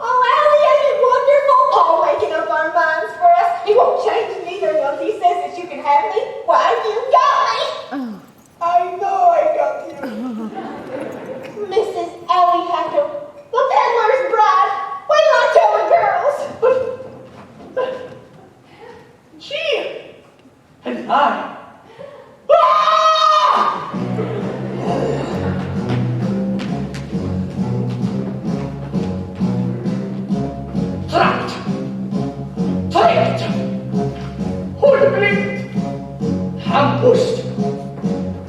Oh, Allie, ain't it wonderful? Pa making up our minds for us. He won't change neither once he says that you can have me. Why, you got me. I know I got you. Mrs. Allie Hacko, the peddler's bride. Wait till I tell the girls. She and I. Ah! Trapped, tricked, hoodwinked, ambushed.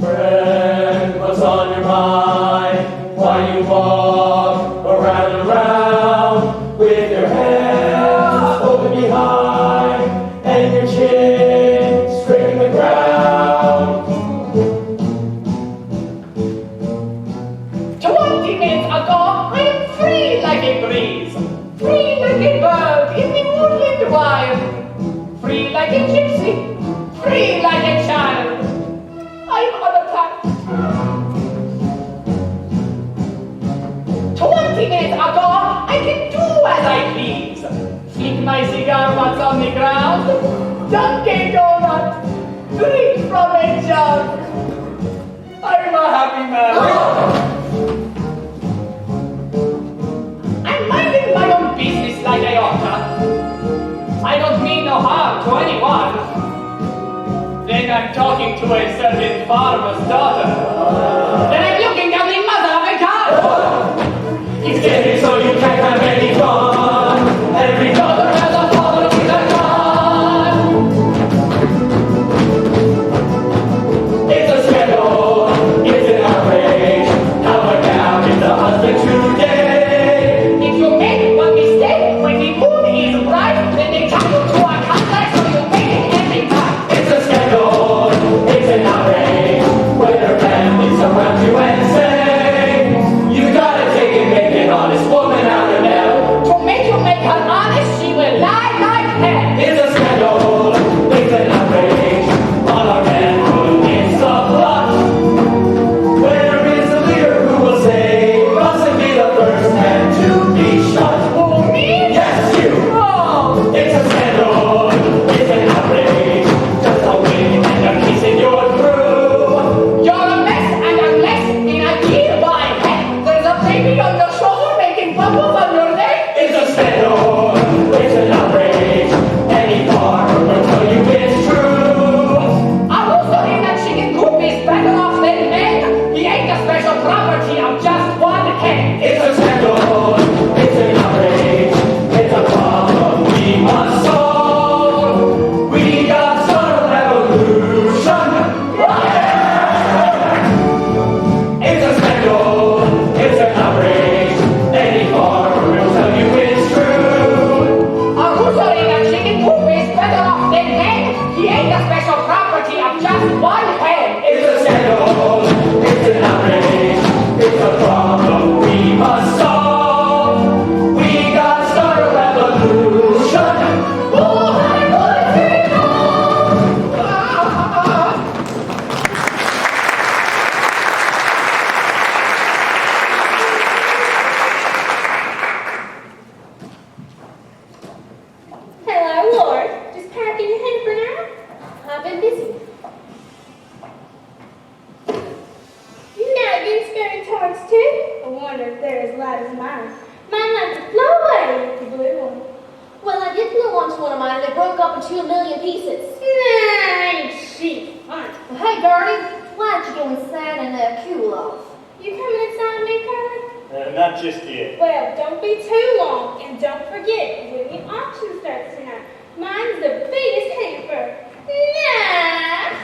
Friend, what's on your mind? Why you walk around and around with your hands open behind and your chin scraping the ground? 20 minutes ago, I am free like a breeze, free like a bird in the woodland wild, free like a gypsy, free like a child. I'm unattacked. 20 minutes ago, I can do as I please. Flick my cigar once on the ground, dunk a donut, drink from a jug. I'm a happy man. I'm minding my own business like I oughta. I don't mean no harm to anyone. Then I'm talking to a certain farmer's daughter. Then I'm looking at the mother of a car. It's getting so you can't have any fun. Every daughter has a father with a gun. It's a scandal, it's an outrage. How about it's a husband today? If you make one mistake when the moon is bright, then they tie you to a contract so you make it every time. It's a scandal, it's an outrage. When her family surrounds you and say, you gotta take it, make an honest woman out of hell. To make you make her honest, she will lie like hell. It's a scandal, it's an outrage. On our manhood, it's a plot. Where is the leader who will say, mustn't be the first man to be shot? Who, me? Yes, you. Oh, It's a scandal, it's an outrage. Just a wink and a kiss and you're through. you're a mess, and unless in a year by heck, there's a big one hand. It's a scandal, it's an outrage, it's a problem we must solve. We gotta start a revolution. Hello, Lord. Just packing your hamper now? I've been busy. Now you spare tarts too? I wonder if they're as light as mine. Mine like to blow away with the blue one. Well, I did blow onto one of mine and it broke up into 1,000,000 pieces. Nah, ain't shit. Fine. Well, hey, Gertie, why don't you go inside and cool off? You coming inside me, Curly? Not just yet. Well, don't be too long, and don't forget, when the auction starts tonight, mine's the biggest hamper. Nah!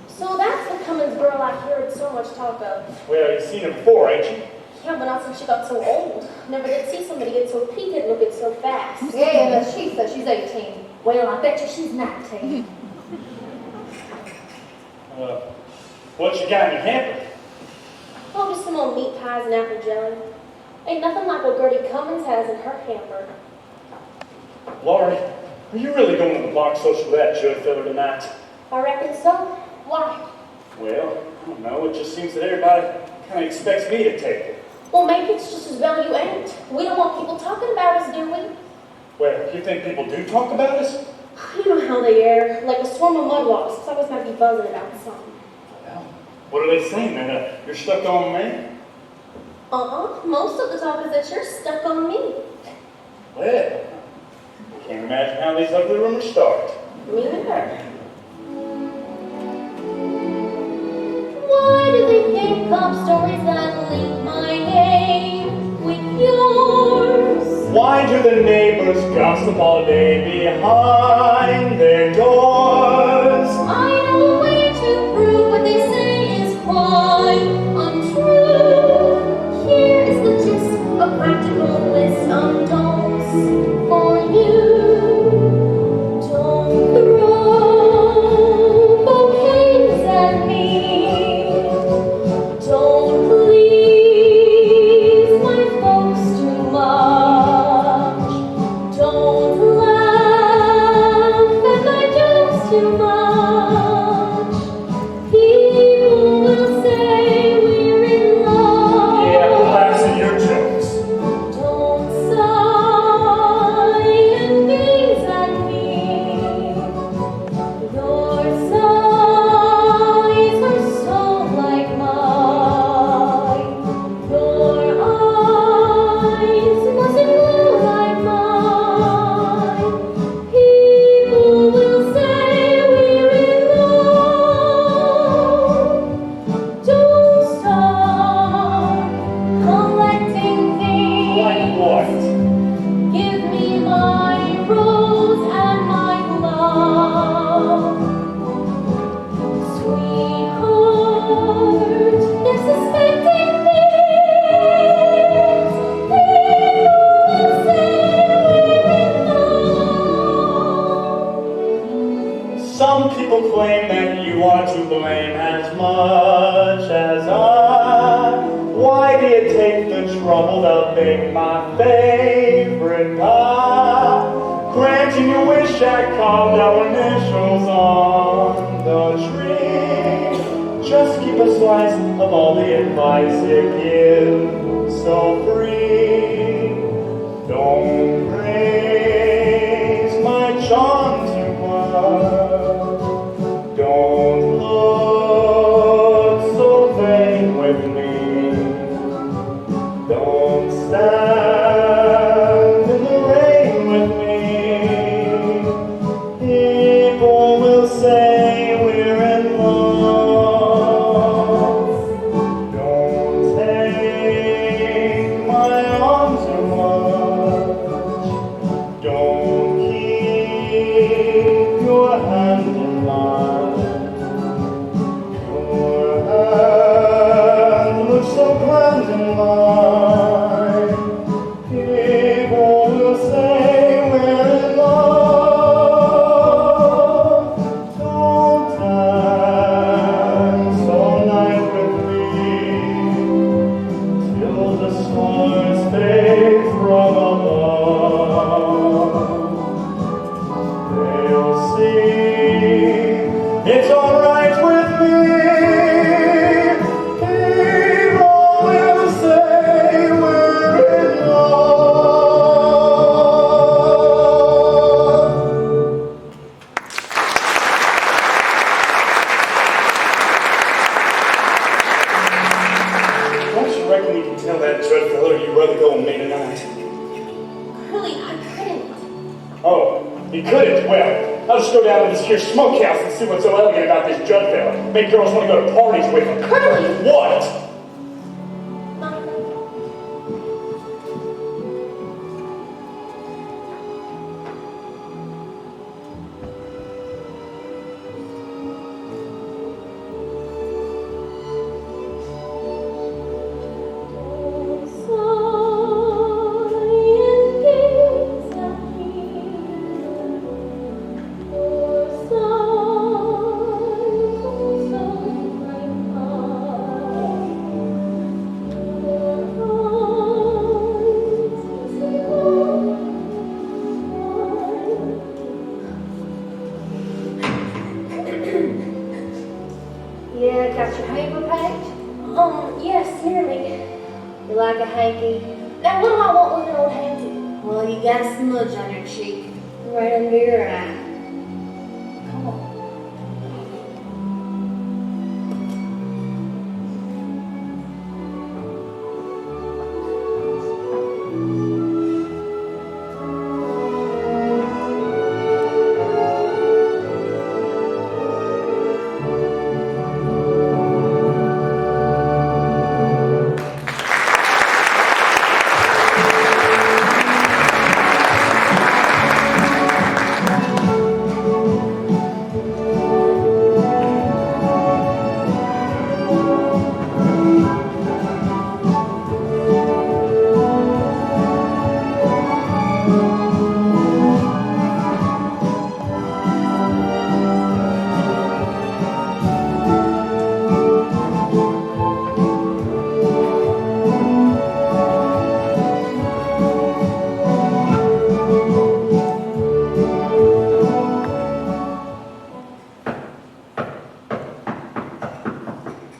So that's the Cummings girl I heard so much talk of. Well, you've seen her before, ain't you? Yeah, but not since she got so old. Never did see somebody get so peaked looking so fast. Yeah, but she said she's 18. Well, I bet you she's 19. What you got in your hamper? Oh, just some old meat pies and apple jelly. Ain't nothing like what Gertie Cummings has in her hamper. Laurie, are you really going to the block social with that Judd fella tonight? I reckon so. Why? Well, I don't know. It just seems that everybody kind of expects me to take it. Well, maybe it's just as well you ain't. We don't want people talking about us, do we? Well, you think people do talk about us? You know how they are. Like a swarm of mud wasps. Always might be buzzing about something. Well, what are they saying then? You're stuck on me? Most of the talk is that you're stuck on me. Well, can't imagine how these ugly rumors start. Me neither. Why do they think up stories that link my name with yours? Why do the neighbors gossip all day behind their doors? I know the way to prove what they say is quite untrue. Here is the gist, a practical list of don'ts for you. Don't throw bouquets at me. Don't please my folks too much. Don't laugh at my jokes too much. People will say we're in love. Yeah, laughs at your jokes. Don't sigh and gaze at me. Your sighs are so like mine. Your eyes mustn't glow like mine. People will say we're in love. Don't start collecting things. Like what? Give me my rose and my glove. Sweetheart, they're suspecting things. People will say we're in love. Some people claim that you are to blame as much as I. Why do you take the trouble to bake my favorite pie? Granting you wish I carved our initials on the tree. Just keep a slice of all the advice you give so free. Don't praise my charm too much. Don't look so vain with me. Don't stand in the rain with me. People will say we're in love. Don't take my arm too much. You couldn't? Well, I'll just go down to this here smokehouse and see what's so elegant about this Judd fella. Make girls want to go to parties with him. Curly! What? Yeah, got your paper packed? Yes, nearly. You like a hanky? Now, what do I want with an old hanky? Well, you got a smudge on your cheek, right under your eye. Come on.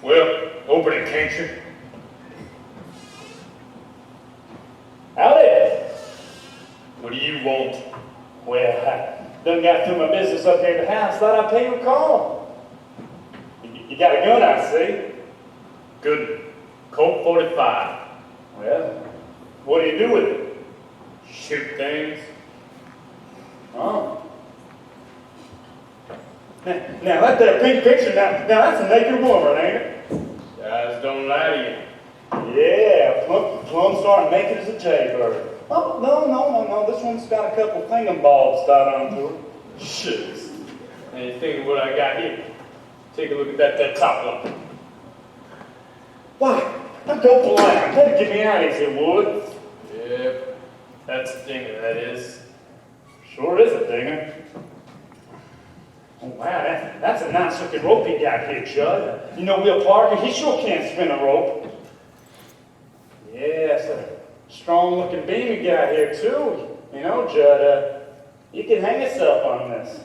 Well, open it, can't you? Howdy. What do you want? Well, I done got through my business up here at the house. Thought I'd pay you a call. You got a gun, I see. Good. Colt 45. Well, what do you do with it? Shoot things. Oh. Now that there pink picture, now that's a naked woman, ain't it? Guys don't lie to you. Yeah, plum starting naked as a jaybird. Oh, no, this one's got a couple thingamabobs tied onto her. Shucks. And you think of what I got here? Take a look at that top one. Why, I'm go blind. Better get me out of here, Wood. Yep. That's a dinger, that is. Sure is a dinger. Oh, wow, that's a nice looking rope he got here, Judd. You know, Will Parker, he sure can't spin a rope. Yeah, it's a strong looking beam you got here, too. You know, Judd, you can hang yourself on this.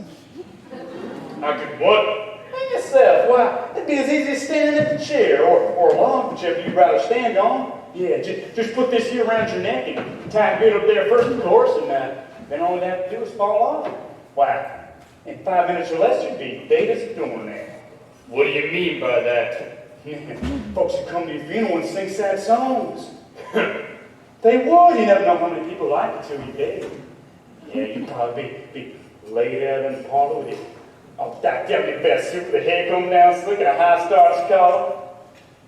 I could what? Hang yourself. Why, it'd be as easy as standing at the chair or along, whichever you'd rather stand on. Yeah, just put this here around your neck and tie it good up there first, of course, and then all you'd have to do is fall off. Why, in 5 minutes or less, you'd be dead as a doornail. What do you mean by that? Folks would come to your funeral and sing sad songs. They would. You never know how many people like it till you're dead. Yeah, you'd probably be laid out in the parlor with you. Oh, that your best suit with the hair coming down slick and a high starch collar.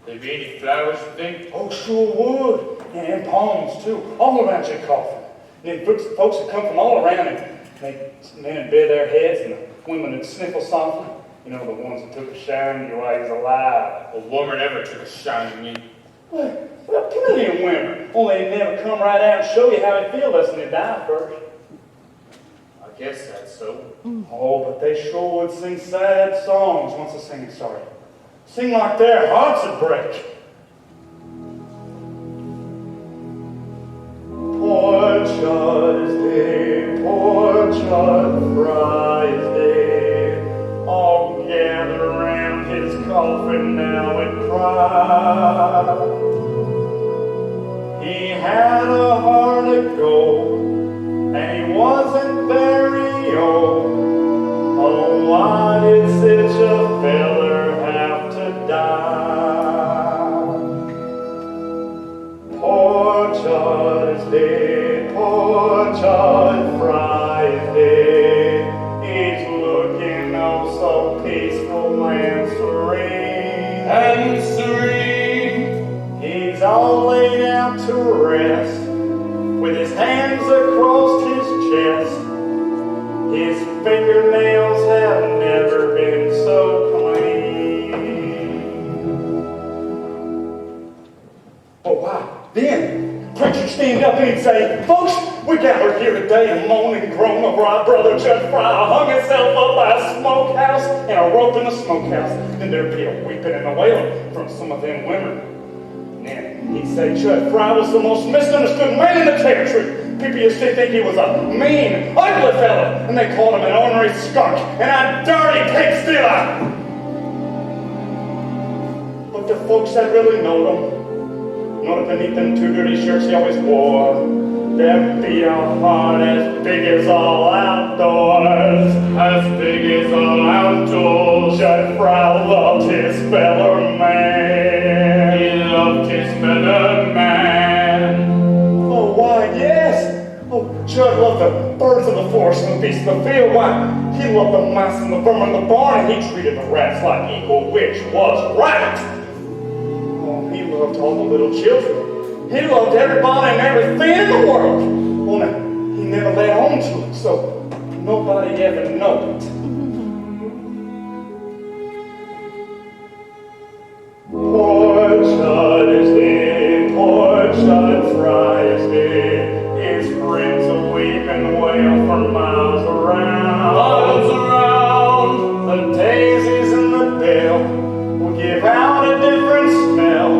There be any flowers, you think? Oh, sure would. And palms, too, all around your coffin. And then folks would come from all around and men would bare their heads and the women would sniffle softly. You know, the ones that took a shower in you while you was alive. A woman never took a shine at me. Well, plenty of women. Only they never come right out and show you how they feel unless they die first. I guess that's so. Oh, but they sure would sing sad songs once the singing started. Sing like their hearts would break. Poor Judd is dead, poor Judd Fry is dead. All gather around his coffin now and cry. He had a heart of gold, and he wasn't very old. Oh, why did such a feller have to die? Poor Judd is dead, poor Judd Fry is dead. say, folks, we gathered here today to moan and groan over our brother Judge Fry hung himself up by a smokehouse and a rope in the smokehouse. Then there'd be a weeping and a wailing from some of them women. And then he'd say Judge Fry was the most misunderstood man in the territory. People used to think he was a mean, ugly fellow, and they called him an ornery skunk and a dirty pig stealer. But the folks that really knowed him, not beneath them two dirty shirts he always wore, there'd be a heart as big as all outdoors, as big as all outdoors. Judge Fry loved his fellow man. He loved his fellow man. Oh, why, yes. Oh, Judge loved the birds of the forest and the beasts of the field. Why, he loved the mice and the vermin in the barn, and he treated the rats like equal, which was right. He loved all the little children. He loved everybody and everything in the world. Only he never let on to it, so nobody ever knew it. Poor Judd is dead, poor Judd Fry is dead. His friends are weeping wail for miles around. Miles around. The daisies in the dale will give out a different smell,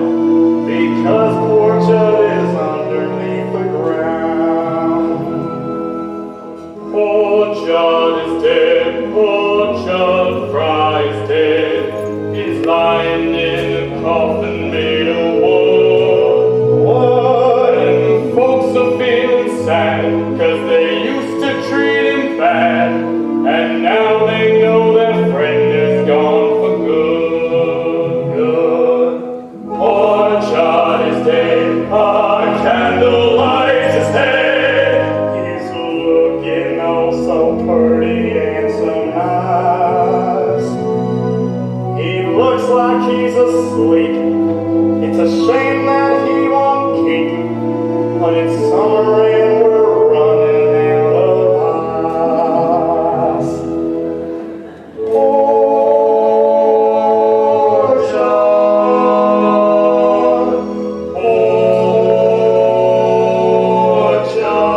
because poor Judd is underneath the ground. Poor Judd is dead, poor Judd Fry is dead. He's lying in a coffin made of wood. And folks are feeling sad, cause they used to treat him bad, and now they know their friend is gone for good. Poor Judd is dead, a candle lights his head. He's looking oh so pretty and so nice. He looks like he's asleep. It's a shame that he won't keep, but it's summer and we're running out of ice. Poor Judd, poor Judd.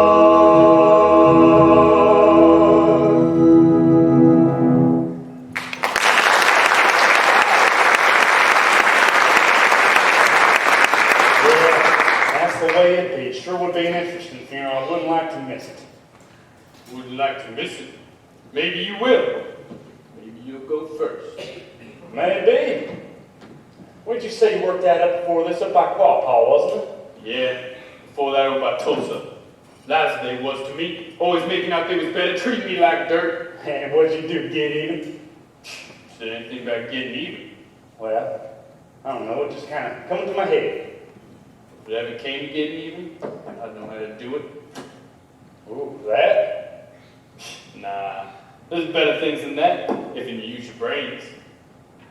That's the way it'd be. Sure would be an interesting funeral. I wouldn't like to miss it. Wouldn't like to miss it. Maybe you will. Maybe you'll go first. Maybe. Where'd you say you worked that up before this? Up by Quapaw, wasn't it? Yeah, before that over by Tulsa. Last they was to me, always making out they was better, treating me like dirt. And what'd you do, get even? Said anything about getting even. Well, I don't know, it just kind of come to my head. If it ever came to getting even, I'd know how to do it. Ooh, that? Nah, there's better things than that, if you use your brains.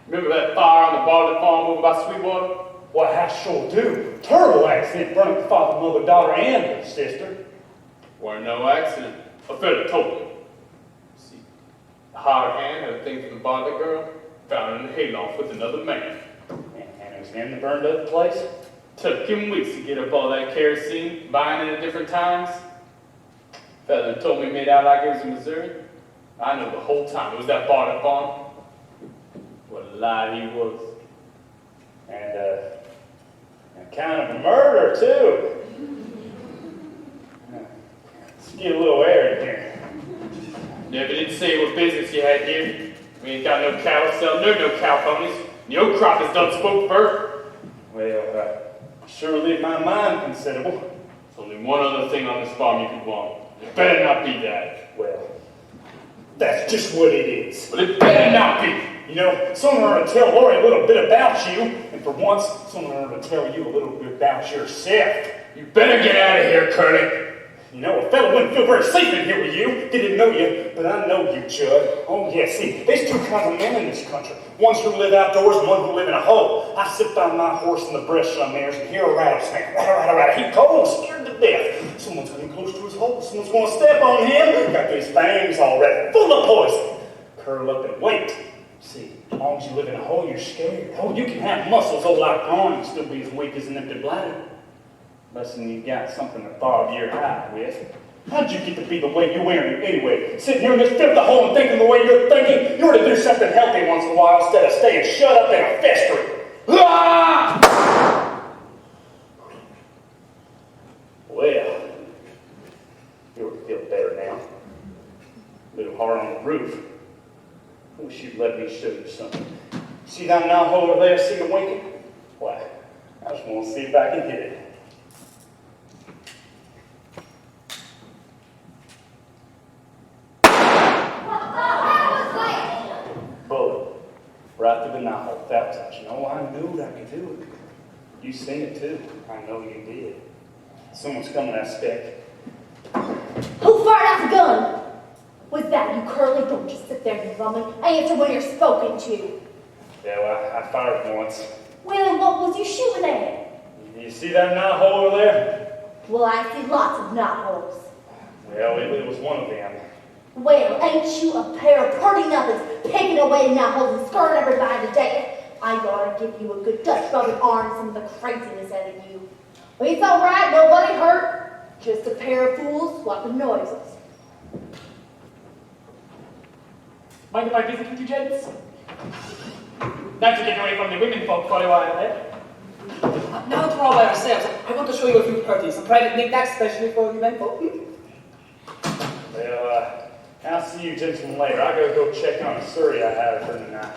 Remember that fire on the Bartlett farm over by Sweetwater? Well, I sure do. Terrible accident, burning the father, mother, daughter, and his sister. Weren't no accident. A fella told me. See, the hired hand had a thing for the Bartlett girl, found her in the hayloft with another man. And it was him that burned up the place? Took him weeks to get up all that kerosene, buying it at different times. Fella told me made out like it was in Missouri. I know the whole time it was that Bartlett farm. What a lie he was. And kind of a murder, too. Let's get a little air in here. Never did say what business you had here. We ain't got no cattle selling, no cow ponies. Your crop is done spoke for. Well, sure leave my mind considerable. There's only one other thing on this farm you could want. It better not be that. Well, that's just what it is. But it better not be. You know, someone ought to tell Lori a little bit about you, and for once, someone ought to tell you a little bit about yourself. You better get out of here, Curly. You know, a fellow wouldn't feel very safe in here with you. Didn't know you, but I know you, Judd. Oh, yeah, see, there's two kinds of men in this country. Ones who live outdoors and one who live in a hole. I sit by my horse in the breast some mares and hear a rattlesnake. Ratter. He cold, scared to death. Someone's coming close to his hole. Someone's going to step on him. Got these fangs all ready, full of poison. Curl up and wait. See, as long as you live in a hole, you're scared. Oh, you can have muscles old like iron and still be as weak as an empty bladder. Unless you got something to bob your hide with. How'd you get to be the way you wearing anyway? Sitting here in this filthy hole and thinking the way you're thinking? You ought to do something healthy once in a while instead of staying shut up in a festering. Ah! Well, you ought to feel better now. A little hard on the roof. I wish you'd let me show you something. See that knot hole over there? See it winking? Why, I just want to see if I can hit it. Bullet. Right through the knot hole without touching. Oh, I knew I could do it. You seen it too. I know you did. Someone's coming, I expect. Who fired out the gun? Was that you, Curly? Don't just sit there and rummy. Answer when you're spoken to. Yeah, well, I fired once. Well, and what was you shooting at? You see that knot hole over there? Well, I see lots of knot holes. Well, it was one of them. Well, ain't you a pair of pretty nothings picking away knot holes and scaring everybody to death? I ought to give you a good Dutch rubbing arm some of the craziness out of you. Well, it's all right, nobody hurt. Just a pair of fools swapping noises. Mind if I visit with you, gents? Nice to get away from the women folk for a while, eh? Now that we're all by ourselves, I want to show you a few parties, some private knickknacks, especially for you men folk. Well, I'll see you gentlemen later. I gotta go check on a Surrey I have for tonight.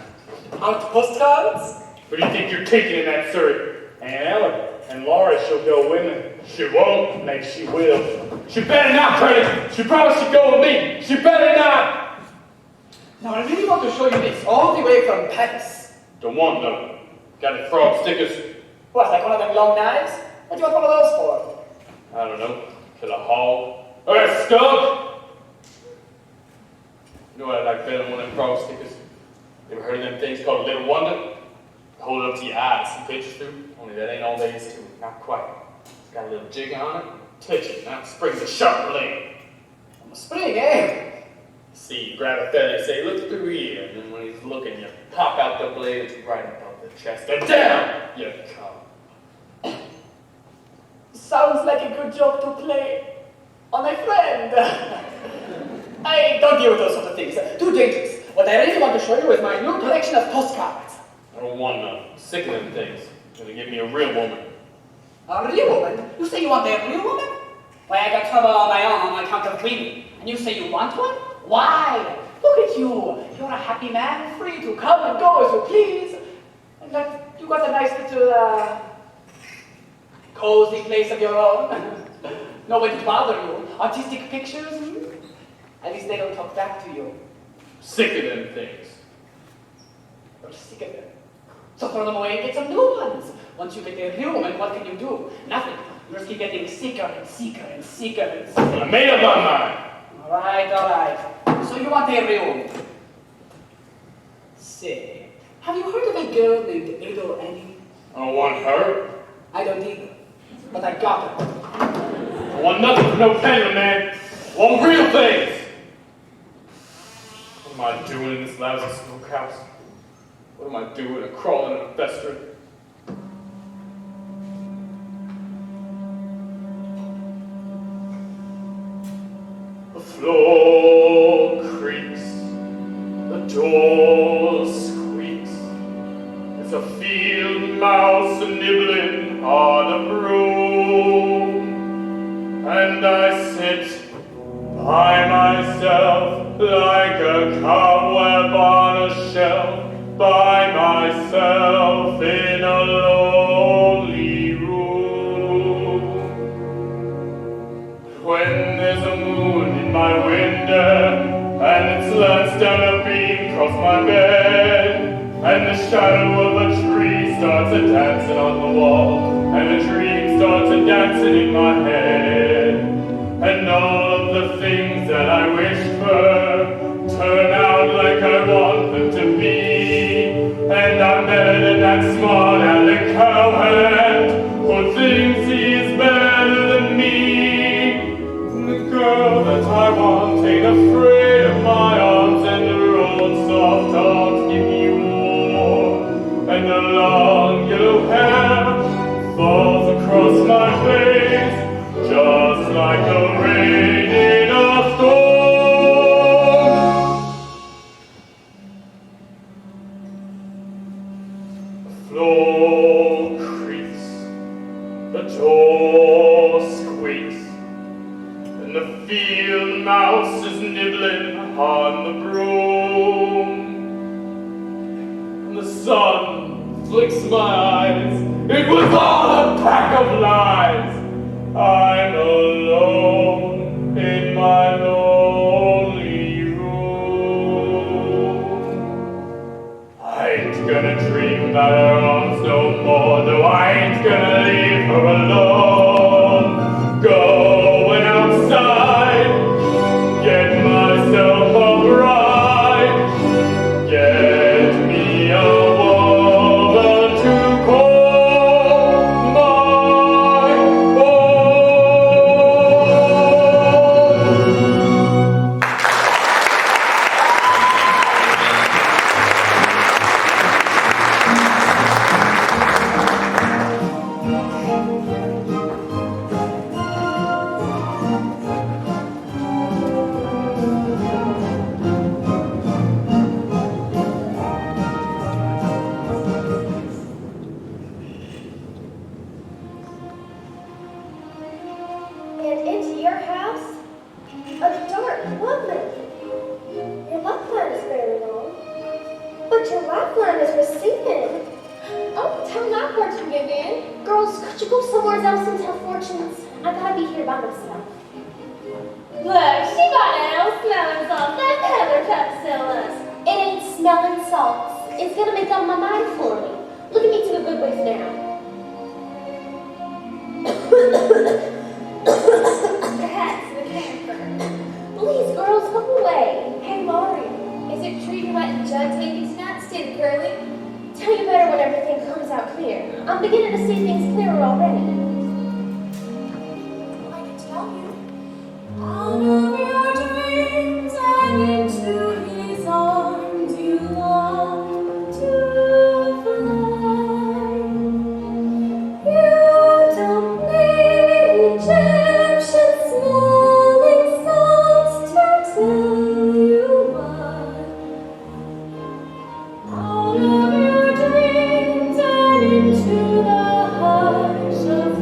Out postcards? What do you think you're taking in that Surrey? Aunt Ellen. And Laura, she'll go with me. She won't, maybe she will. She better not, Curtis. She promised she'd go with me. She better not. Now, I really want to show you this, all the way from Paris. Don't want none. Got any frog stickers? What, like one of them long knives? What do you want one of those for? I don't know. Kill a hog. Or a skunk. You know what I like better than one of them frog stickers? You ever heard of them things called a little wonder? Hold it up to your eye to see pictures through. Only that ain't all there is to it. Not quite. It's got a little jig on it. Touch it. Now it springs a sharp blade. On the spring, eh? See, you grab a feather and say, look through here. And then when he's looking, you pop out the blade that's right above the chest. And down you come. Sounds like a good joke to play on a friend. I don't deal with those sort of things. Too dangerous. What I really want to show you is my new collection of postcards. I don't want none. I'm sick of them things. Gonna give me a real woman. A real woman? You say you want a real woman? Why, I got trouble on my own on account of women. And you say you want one? Why? Look at you. You're a happy man, free to come and go as you please. And that you got a nice little, cozy place of your own. No one to bother you. Artistic pictures, At least they don't talk back to you. Sick of them things. You're sick of them. So throw them away and get some new ones. Once you get a real woman, what can you do? Nothing. You just keep getting sicker and sicker and sicker and sicker. I made up my mind. All right. So you want a real woman? Say, have you heard of a girl named Ado Annie? I don't want her. I don't either. But I got her. I want nothing from no peddler, man. I want real things. What am I doing in this lousy smokehouse? What am I doing? Crawling in a festering? The floor creaks, the door squeaks. It's a field mouse nibbling on a broom, and I sit by myself like a cobweb on a shelf, by myself in a lonely room. When there's a moon in my window, and it slants down a beam across my bed, and the shadow of a tree starts a dancing on the wall, and the dream starts a dancing in my head, and all of the things that I wished for turn out like I want them to be, and I'm better than that smart aleck cowhand who thinks he's better than me. The girl that I want ain't afraid of my arms, and her old soft arms keep me warm, and the long yellow hair falls across my face. flicks my eyes. It was all a pack of lies. I'm alone in my lonely room. I ain't gonna dream about her arms no more, though I ain't gonna leave her alone. Going outside, get myself a bride, get me a woman to call my own. And into your house, a dark woman. Your lifeline is very long, but your lifeline is receding. Oh, tell my fortune give in. Girls, could you go somewhere else and tell fortunes? I gotta be here by myself. Look, she got out smelling salts. That peddler tried to sell us. It ain't smelling salts. It's gonna make up my mind for me. Look at me to the good ways now. Perhaps the camper. Please, girls, go away. Hey, Lori, is it true you let the judge leave these nuts to the curly? Tell you better when everything comes out clear. I'm beginning to see things clearer already. I can tell you. Out of your dreams and into his arms you long to fly. You don't need Egyptian smelling salts to tell you why. Out of your dreams and into the hush of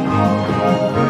Thank